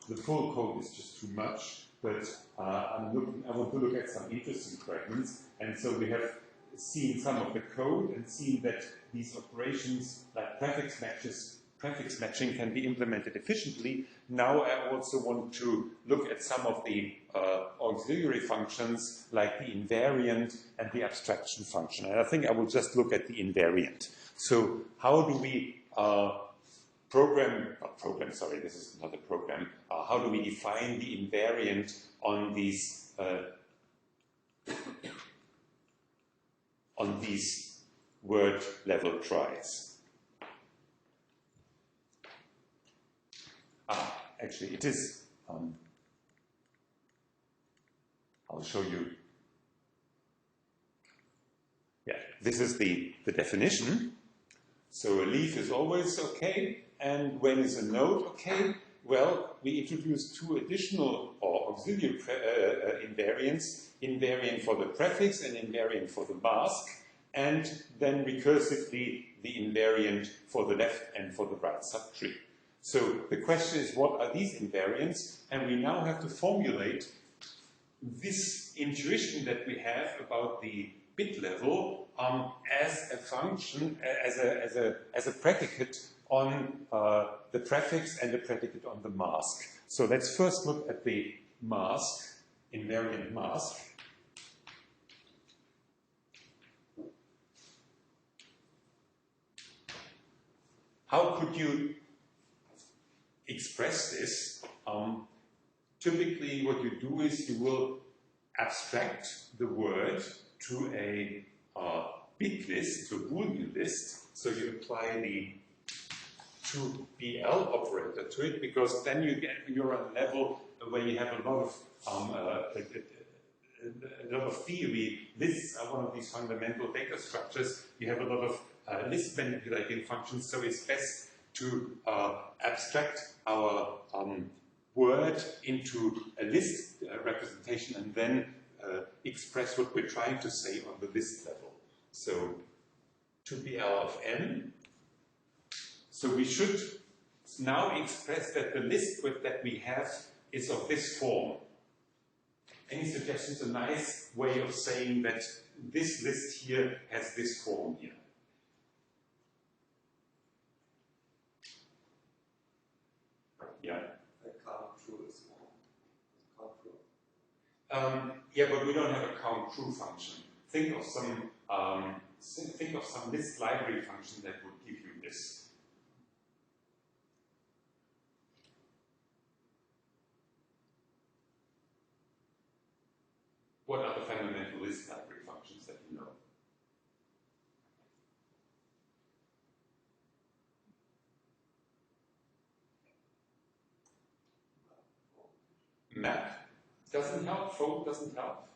the full code is just too much, but I want to look at some interesting fragments. And so we have seen some of the code and seen that these operations like prefix matching can be implemented efficiently. Now I also want to look at some of the auxiliary functions like the invariant and the abstraction function. And I think I will just look at the invariant. So how do we this is not a program. How do we define the invariant on these word level tries? Actually, it is. I'll show you. Yeah, this is the definition. So a leaf is always okay, and when is a node okay? Well, we introduce two additional or auxiliary invariants, invariant for the prefix and invariant for the mask, and then recursively the invariant for the left and for the right subtree. So the question is, what are these invariants? And we now have to formulate this intuition that we have about the bit level as a function, as a predicate on the prefix and a predicate on the mask. So let's first look at the mask, invariant mask. How could you express this? Typically what you do is you will abstract the word to a bit list, to a Boolean list. So you apply the to-BL operator to it, because then you're on a level where you have a lot of theory. Lists are one of these fundamental data structures. You have a lot of list manipulating functions, so it's best to abstract our word into a list representation and then express what we're trying to say on the list level. So to-BL of n. So we should now express that the list that we have is of this form. Any suggestions? A nice way of saying that this list here has this form here. Yeah. Count true is one. Count true. Yeah, but we don't have a count true function. Think of some list library function that would give you this. What are the fundamental list library functions that you know? map doesn't help, fold doesn't help.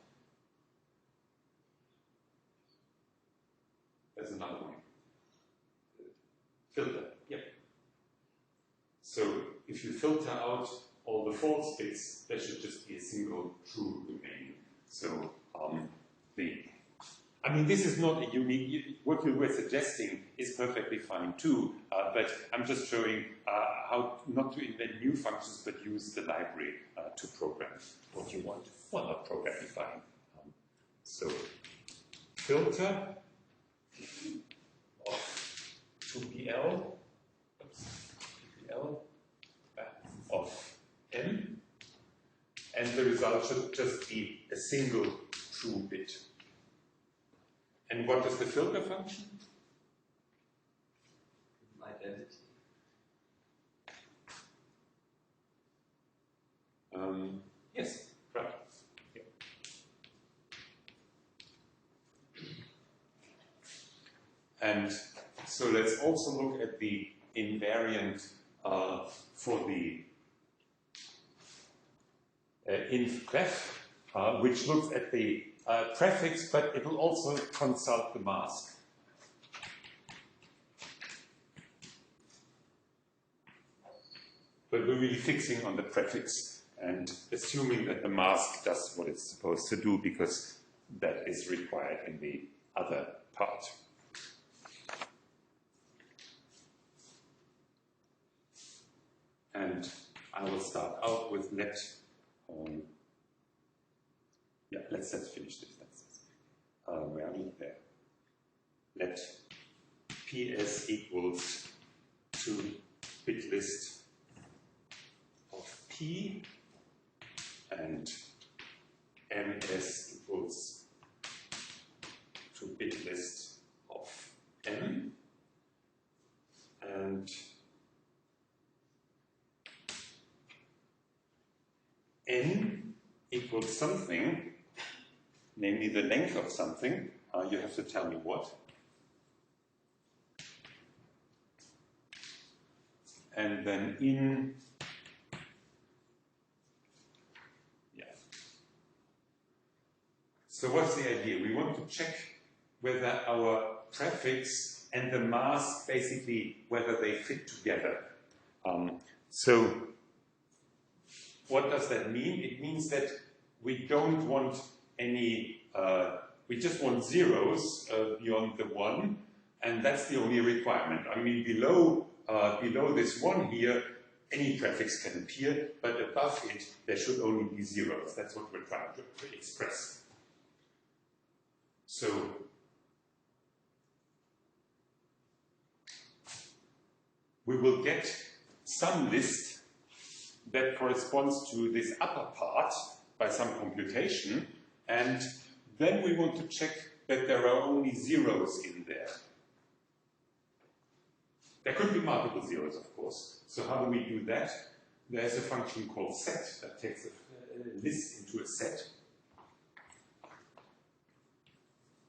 There's another one. Filter, yep. So if you filter out all the false bits, there should just be a single true remaining. So I mean, this is not a unique, what we were suggesting is perfectly fine too, but I'm just showing how not to invent new functions, but use the library to program what you want. Well, not programming, fine. So, filter of 2PL of M, and the result should just be a single true bit. And what is the filter function? Identity. Yes, right. Yeah. And so let's also look at the invariant for the inf-pref, which looks at the prefix, but it will also consult the mask. But we're really fixing on the prefix and assuming that the mask does what it's supposed to do because that is required in the other part. And I will start out with let's finish this. Where are we there? Let PS equals to bit list of P and MS equals to bit list of M, and N equals something, namely the length of something. You have to tell me what. And then in, yeah. So what's the idea? We want to check whether our prefix and the mask, basically, whether they fit together. So what does that mean? It means that we don't want any, we just want zeros beyond the 1, and that's the only requirement. I mean, below this 1 here, any prefix can appear, but above it, there should only be zeros. That's what we're trying to express. So, we will get some list that corresponds to this upper part by some computation, and then we want to check that there are only zeros in there. There could be multiple zeros, of course. So how do we do that? There's a function called set that takes a list into a set.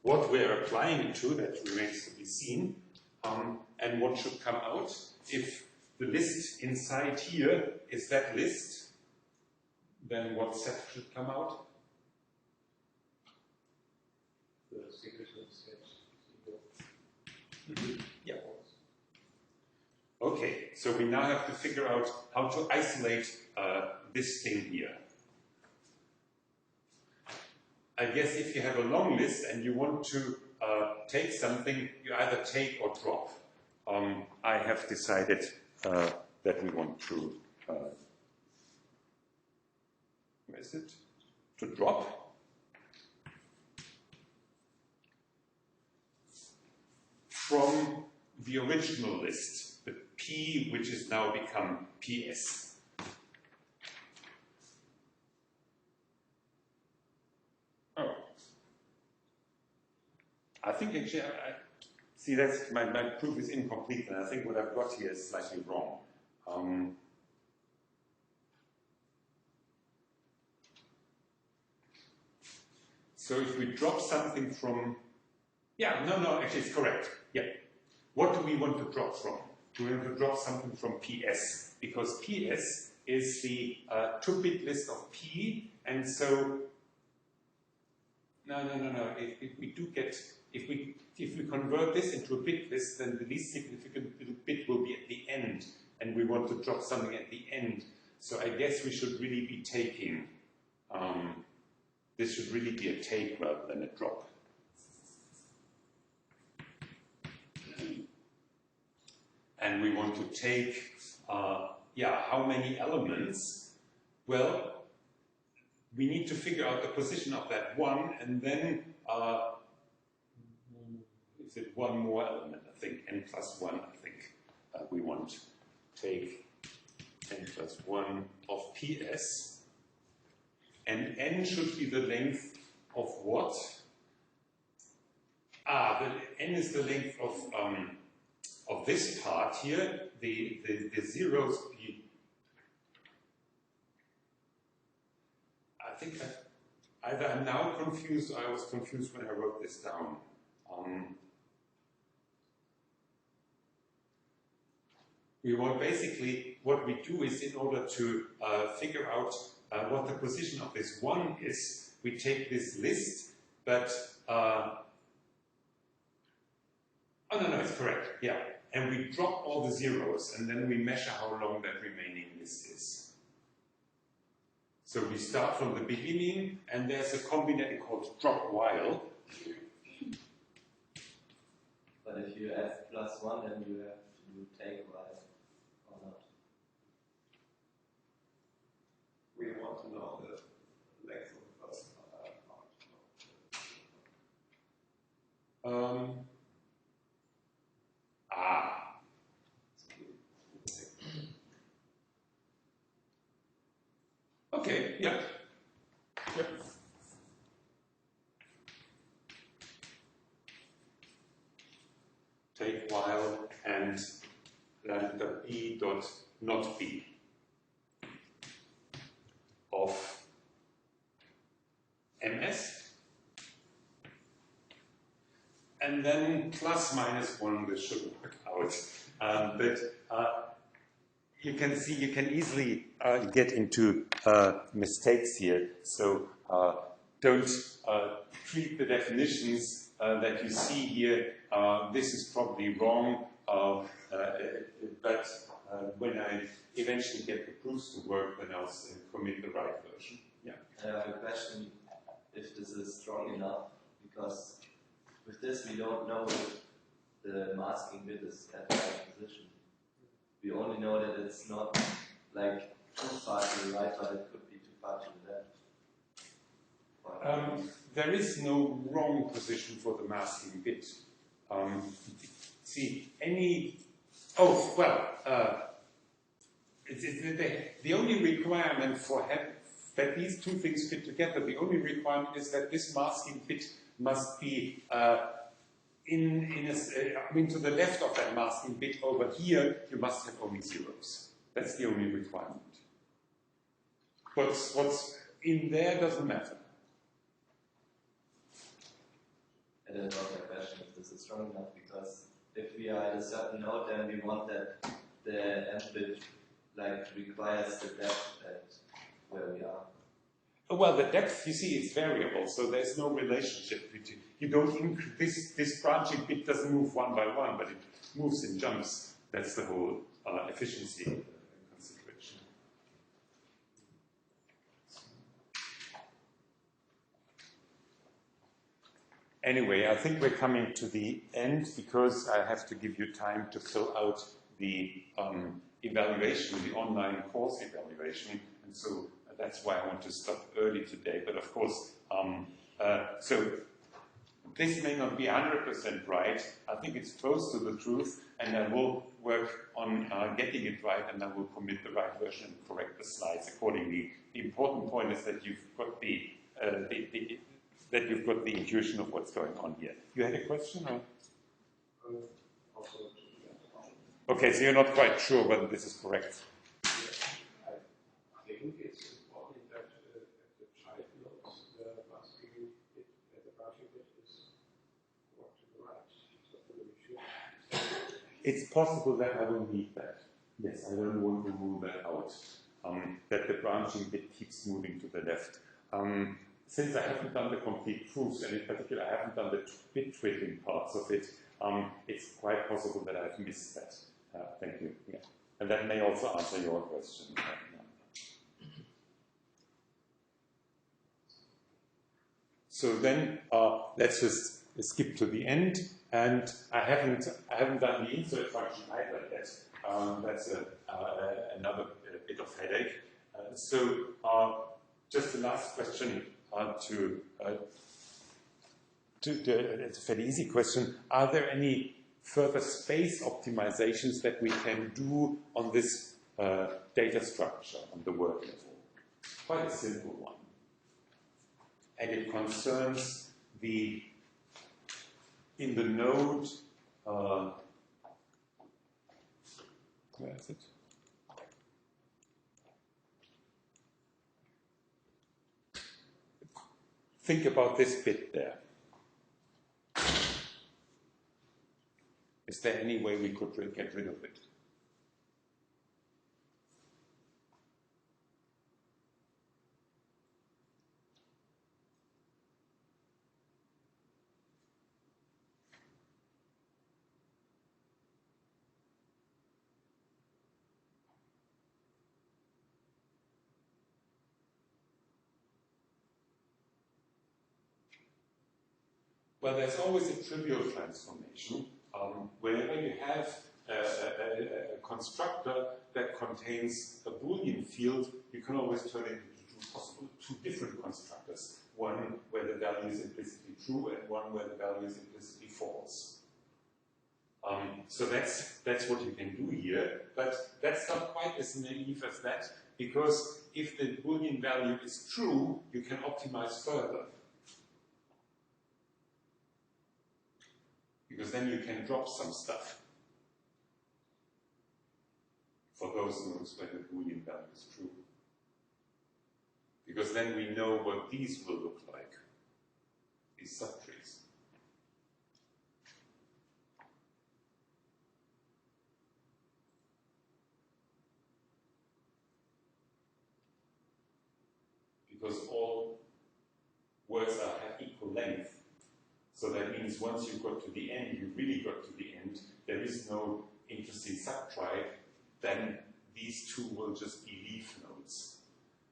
What we're applying it to, that remains to be seen, and what should come out. If the list inside here is that list, then what set should come out? The secret set. Yeah. Okay, so we now have to figure out how to isolate this thing here. I guess if you have a long list and you want to take something, you either take or drop. I have decided that we want to, where is it? To drop. From the original list, the P, which has now become PS. Oh. I think actually, see, that's my proof is incomplete, and I think what I've got here is slightly wrong. So if we drop something from, yeah, no, actually it's correct. Yeah. What do we want to drop from? Do we want to drop something from PS? Because PS is the 2-bit list of P, and so no. If we convert this into a bit list, then the least significant little bit will be at the end, and we want to drop something at the end. So I guess we should really be taking. This should really be a take rather than a drop. And we want to take, how many elements? Well, we need to figure out the position of that one, and then, is it one more element? I think n plus 1, I think we want to take n plus 1 of PS. And n should be the length of what? N is the length of this part here. The zeros be. I think either I'm now confused or I was confused when I wrote this down. We want basically, what we do is, in order to figure out what the position of this one is, we take this list, but it's correct, yeah. And we drop all the zeros, and then we measure how long that remaining list is. So we start from the beginning, and there's a combination called drop while. But if you add plus 1, then you have to take while or not. We want to know the length of the first part. Okay, yeah. Yep. Take while and lambda b dot not b of ms, and then plus minus 1, this should work out. But you can see, you can easily get into mistakes here. So don't treat the definitions that you see here. This is probably wrong, but when I eventually get the proofs to work, then I'll commit the right version. Yeah. I have a question if this is strong enough, because with this we don't know if the masking bit is at the right position. We only know that it's not like too far to the right, but it could be too far to the left. There is no wrong position for the masking bit. See, any... Oh, well, the only requirement for that these two things fit together, the only requirement is that this masking bit must be to the left of that masking bit over here, you must have only zeros. That's the only requirement. What's in there doesn't matter. And then also a question if this is strong enough, because if we are at a certain node, then we want that the end bit requires the depth at where we are. Well, the depth, you see, is variable, so there's no relationship between. You don't this branching bit doesn't move one by one, but it moves in jumps. That's the whole efficiency consideration. Anyway, I think we're coming to the end because I have to give you time to fill out the evaluation, the online course evaluation, and so that's why I want to stop early today. But of course, so this may not be 100% right. I think it's close to the truth, and I will work on getting it right, and I will commit the right version and correct the slides accordingly. The important point is that you've got the intuition of what's going on here. You had a question, or? Okay, so you're not quite sure whether this is correct. I think it's important that the child knows the masking bit, the branching bit is more to the right. So it's possible that I will need that. Yes, I don't want to rule that out. that the branching bit keeps moving to the left. Since I haven't done the complete proofs, and in particular I haven't done the bit twiddling parts of it, it's quite possible that I've missed that. Thank you. Yeah. And that may also answer your question. So then let's just skip to the end. And I haven't done the insert function either yet. That's another bit of headache. Just the last question it's a fairly easy question. Are there any further space optimizations that we can do on this data structure on the word level? Quite a simple one. And it concerns in the node, where is it? Think about this bit there. Is there any way we could get rid of it? Well, there's always a trivial transformation. Whenever you have a constructor that contains a Boolean field, you can always turn it into two different constructors. One where the value is implicitly true and one where the value is implicitly false. So that's what you can do here, but that's not quite as naive as that, because if the Boolean value is true, you can optimize further. Because then you can drop some stuff for those nodes where the Boolean value is true. Because then we know what these will look like, these subtrees. Because all words have equal length. So that means once you've got to the end, you really got to the end, there is no interesting subtribe, then these two will just be leaf nodes.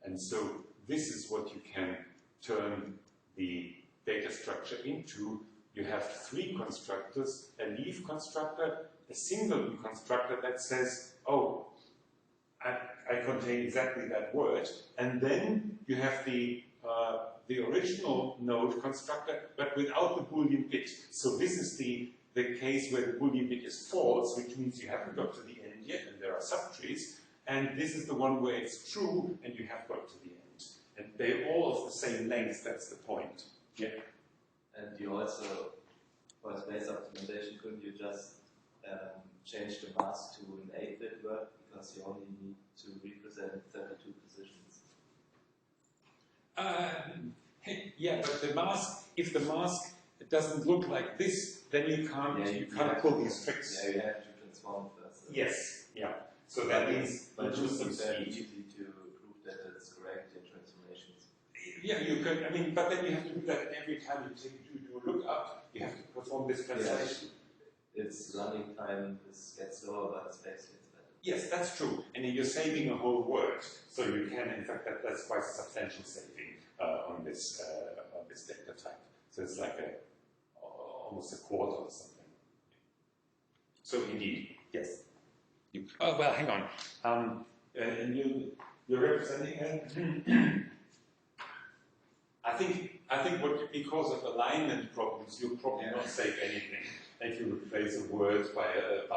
And so this is what you can turn the data structure into. You have three constructors, a leaf constructor, a single constructor that says, oh, I contain exactly that word, and then you have the original node constructor, but without the Boolean bit. So this is the case where the Boolean bit is false, which means you haven't got to the end yet, and there are subtrees. And this is the one where it's true, and you have got to the end. And they're all of the same length, that's the point. Yeah. And you also, for space optimization, couldn't you just change the mask to an 8-bit word, because you only need to represent 32 positions? Yeah, but the mask, if the mask doesn't look like this, then you can't pull these tricks. Yeah, you have to transform first. Yes, yeah. So that means but you lose some very speed. easy to prove that it's correct in transformations. Yeah, you could. I mean, but then you have to do that every time you do a lookup. You have to perform this translation. Yeah. Its running time gets slower, but space gets better. Yes, that's true. And you're saving a whole word, so you can. In fact, that's quite a substantial saving on this data type. So it's like almost a quarter or something. So indeed, yes. Oh well, hang on. And you're representing. I think because of alignment problems, you'll probably not save anything if you replace a word by it.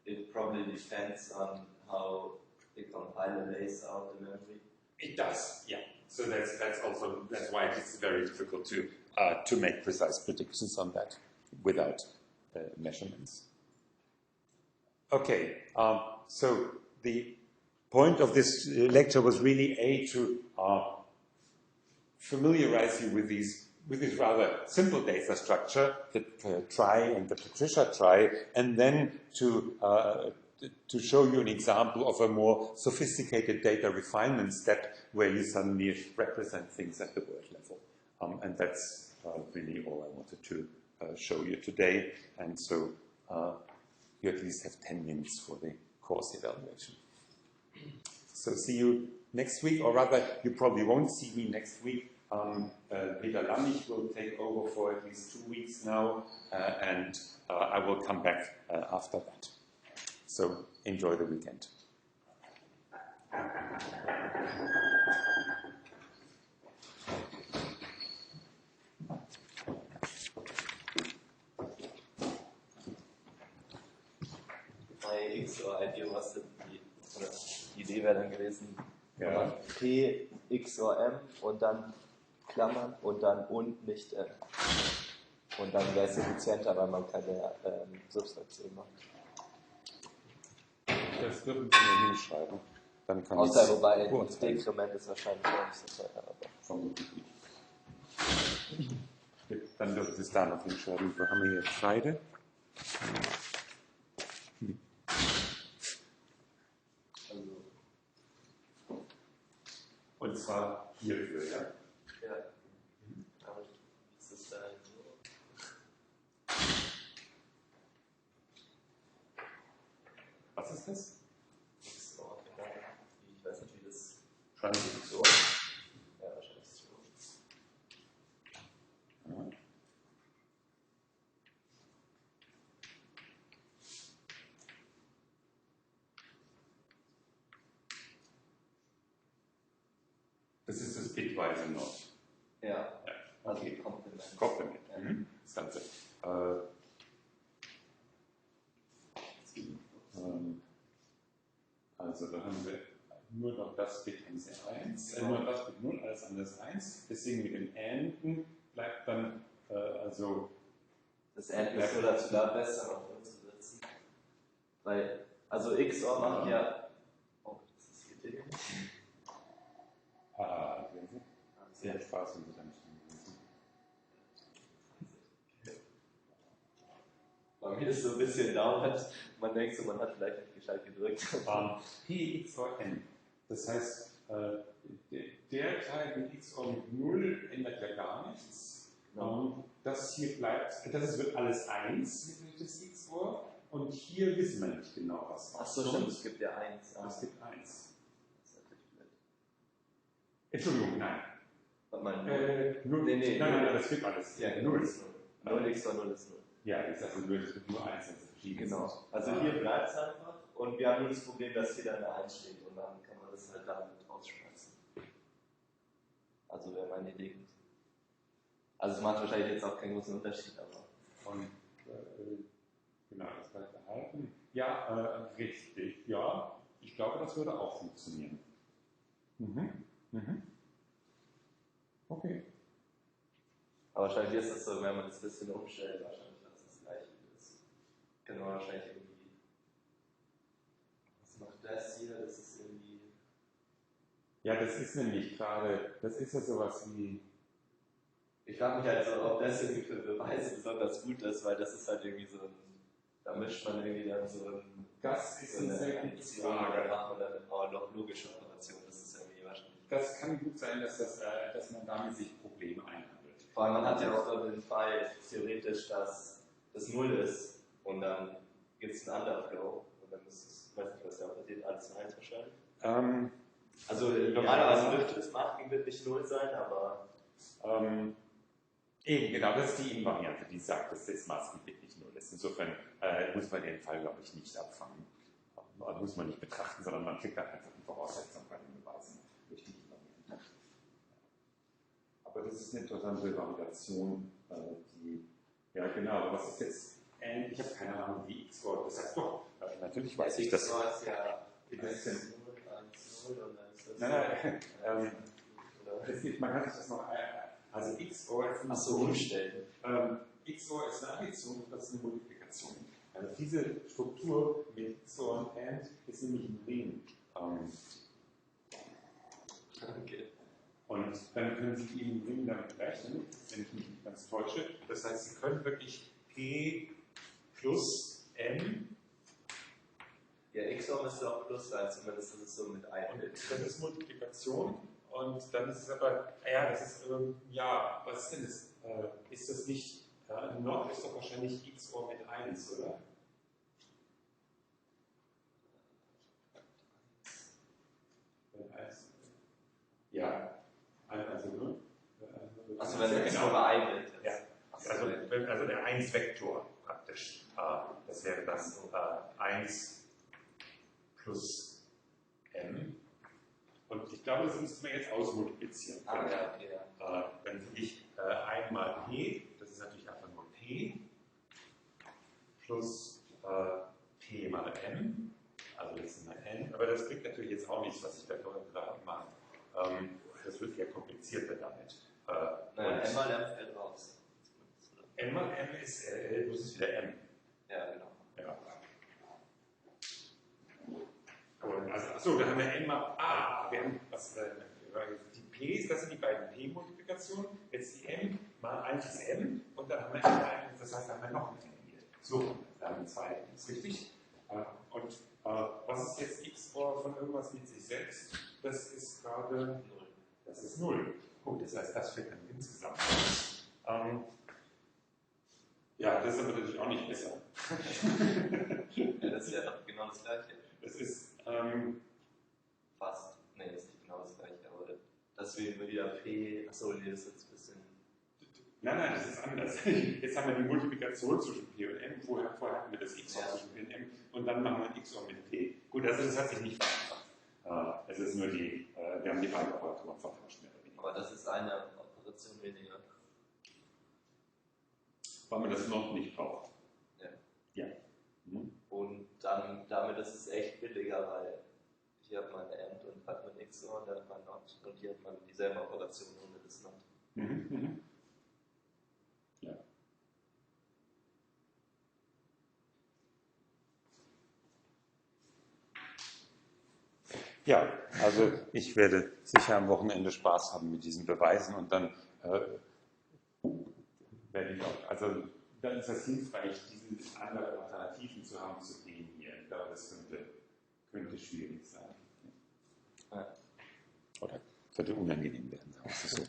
It probably depends on how the compiler lays out the memory. It does, yeah. So that's why it's very difficult to make precise predictions on that without measurements. Okay, so the point of this lecture was really to familiarize you with this rather simple data structure, the trie and the Patricia trie, and then to to show you an example of a more sophisticated data refinement step where you suddenly represent things at the word level. And that's really all I wanted to show you today. And so you at least have 10 minutes for the course evaluation. So see you next week, or rather, you probably won't see me next week. Peter Lammich will take over for at least 2 weeks now, and I will come back after that. So enjoy the weekend. Bei X oder ID, was denn die Idee wäre dann gewesen, Ja. P, X oder M und dann Klammern und dann und nicht M. Und dann wäre es effizienter, weil man keine Subtraktion macht. Das dürfen Sie mir hinschreiben. Dann kann Außer ich wobei das Dekrement ist wahrscheinlich auch nicht so teuer. Aber vermutlich nicht. Dann dürfen Sie es da noch hinschreiben. Wir haben hier Kreide. Und zwar hierfür, ja? ja. Aber ist es da so? Was ist das? XOR, ich weiß nicht, wie das. Schreiben Sie so. Ja, wahrscheinlich so. Ja. Das ist das bitweise Not. Ja, Ja. also Okay. Komplement. Komplement. Ja. Das Ganze. Also da haben wir nur noch das Bit haben Sie 1, nur das Bit 0, alles anderes 1. Deswegen mit dem Enden bleibt dann also. Das Enden ist nur dazu da, besser noch umzusetzen. Weil, also XOR macht ja. Oh, das ist hier drin. Sehen Sie? Sehr Spaß, wenn Sie da nicht hinlesen. Bei mir ist es so ein bisschen dauert. Man denkt so, man hat vielleicht nicht gescheit gedrückt. P, XOR, N. Das heißt, der Teil mit XOR mit 0 ändert ja gar nichts. Das hier bleibt, das wird alles 1 mit das XOR. Und hier wissen wir nicht genau, was Achso, stimmt, es gibt ja 1. Es gibt 1. Das ist natürlich blöd. Entschuldigung, nein. Was meinst du? 0, Nee, nein, das gibt alles. Ja, 0 ist 0. 0 XOR 0 ist 0. Ja, das heißt, es wird nur 1, wenn es verschieden Genau. sind. Also hier bleibt es einfach und wir haben nur das Problem, dass hier dann eine 1 steht und dann kann man das halt damit ausschmeißen. Also wäre meine Idee. Also es macht wahrscheinlich jetzt auch keinen großen Unterschied, aber. Und genau, das bleibt erhalten. Ja, richtig. Ja, ich glaube, das würde auch funktionieren. Okay. Aber wahrscheinlich ist es so, wenn man das ein bisschen umstellt, wahrscheinlich, dass das gleiche ist. Genau, wahrscheinlich irgendwie. Was macht das hier? Das ist irgendwie. Ja, das ist nämlich gerade, das ist ja sowas wie. Ich frage mich halt so, ob das irgendwie für Beweise besonders gut ist, weil das ist halt irgendwie so ein. Da mischt man irgendwie dann so ein. Das ist eine sehr gute Frage. Da macht man dann auch noch logische Operationen. Das ist irgendwie wahrscheinlich. Das kann gut sein, dass man damit sich Probleme einhandelt. Vor allem, man hat ja auch dann den Fall, theoretisch, dass das 0 ist und dann gibt es einen Underflow und dann ist es, ich weiß nicht, was da passiert, alles 1 wahrscheinlich. Also normalerweise dürfte das Masken wird nicht 0 sein, aber. Eben, genau, das ist die Invariante, die sagt, dass das Maskenbit nicht 0 ist. Insofern muss man den Fall, glaube ich, nicht abfangen. Muss man nicht betrachten, sondern man kriegt dann einfach die Voraussetzung bei den Beweisen durch die Invariante. Aber das ist eine interessante Validation, die, ja genau, was ist jetzt, ich habe keine Ahnung, wie XOR, das heißt doch, natürlich weiß ich das. XOR ist ja, Was ist denn? 0 und dann ist das. Nein, man kann sich das noch, also XOR ist Ach so, umstellen. XOR ist eine Addition und das ist eine Multiplikation. Also diese Struktur mit XOR und AND ist nämlich ein Ring. Okay. Und dann können Sie eben Ring damit rechnen, wenn ich mich nicht ganz täusche. Das heißt, Sie können wirklich P plus M Ja, XOR müsste auch Plus sein, zumindest ist es so mit einbild. Das ist Multiplikation und dann ist es aber, ja, das ist, ja, was ist denn das? Ist das nicht, Not ist doch wahrscheinlich XOR mit 1, oder? Ja, also nur. Also wenn der XOR bei einbild ist. Ja. Also der 1-Vektor praktisch. Das wäre dann 1 plus m. Und ich glaube, das müssen wir jetzt ausmultiplizieren. Ah, ja, okay. Ja. Dann kriege ich einmal p, das ist natürlich einfach nur p, plus p mal m, also das ist mal n, aber das bringt natürlich jetzt auch nichts, was ich da gerade mache. Das wird ja komplizierter damit. Naja, m mal m fällt raus. M mal m ist, das ist wieder m. Ja, genau. Ja. Und achso, da haben wir m mal a. Wir haben die p's, das sind die beiden p-Multiplikationen. Jetzt die m mal 1 ist m und dann haben wir m mal 1, das heißt, da haben wir noch ein m hier. So, da haben wir zwei, ist richtig. Und was ist jetzt XOR von irgendwas mit sich selbst? Das ist gerade 0. Das ist 0. Gut, das heißt, das fällt dann insgesamt. Ja, das ist aber natürlich auch nicht besser. Ja, das ist ja doch genau das Gleiche. Das ist fast. Nee, das ist nicht genau das Gleiche, aber deswegen wird wieder P. Achso, nee, das ist jetzt ein bisschen. Nein, das ist anders. Jetzt haben wir die Multiplikation zwischen P und M. Vorher hatten wir das XOR zwischen P und M und dann machen wir ein XOR mit P. Gut, also das hat sich nicht vereinfacht. Es ist nur wir haben die beiden Operatoren vertauscht. Aber das ist eine Operation weniger. Weil man das noch nicht braucht. Ja. Und dann, damit ist es echt billiger, weil hier hat man AND und hat man XOR und dann hat man NOT und hier hat man dieselbe Operation ohne das NOT. Ja. Ja, also ich werde sicher am Wochenende Spaß haben mit diesen Beweisen und dann werde ich auch, also dann ist es hilfreich, diese anderen Alternativen zu haben zu denen hier. Ich glaube, das könnte schwierig sein. Oder könnte unangenehm werden, sagen wir es so.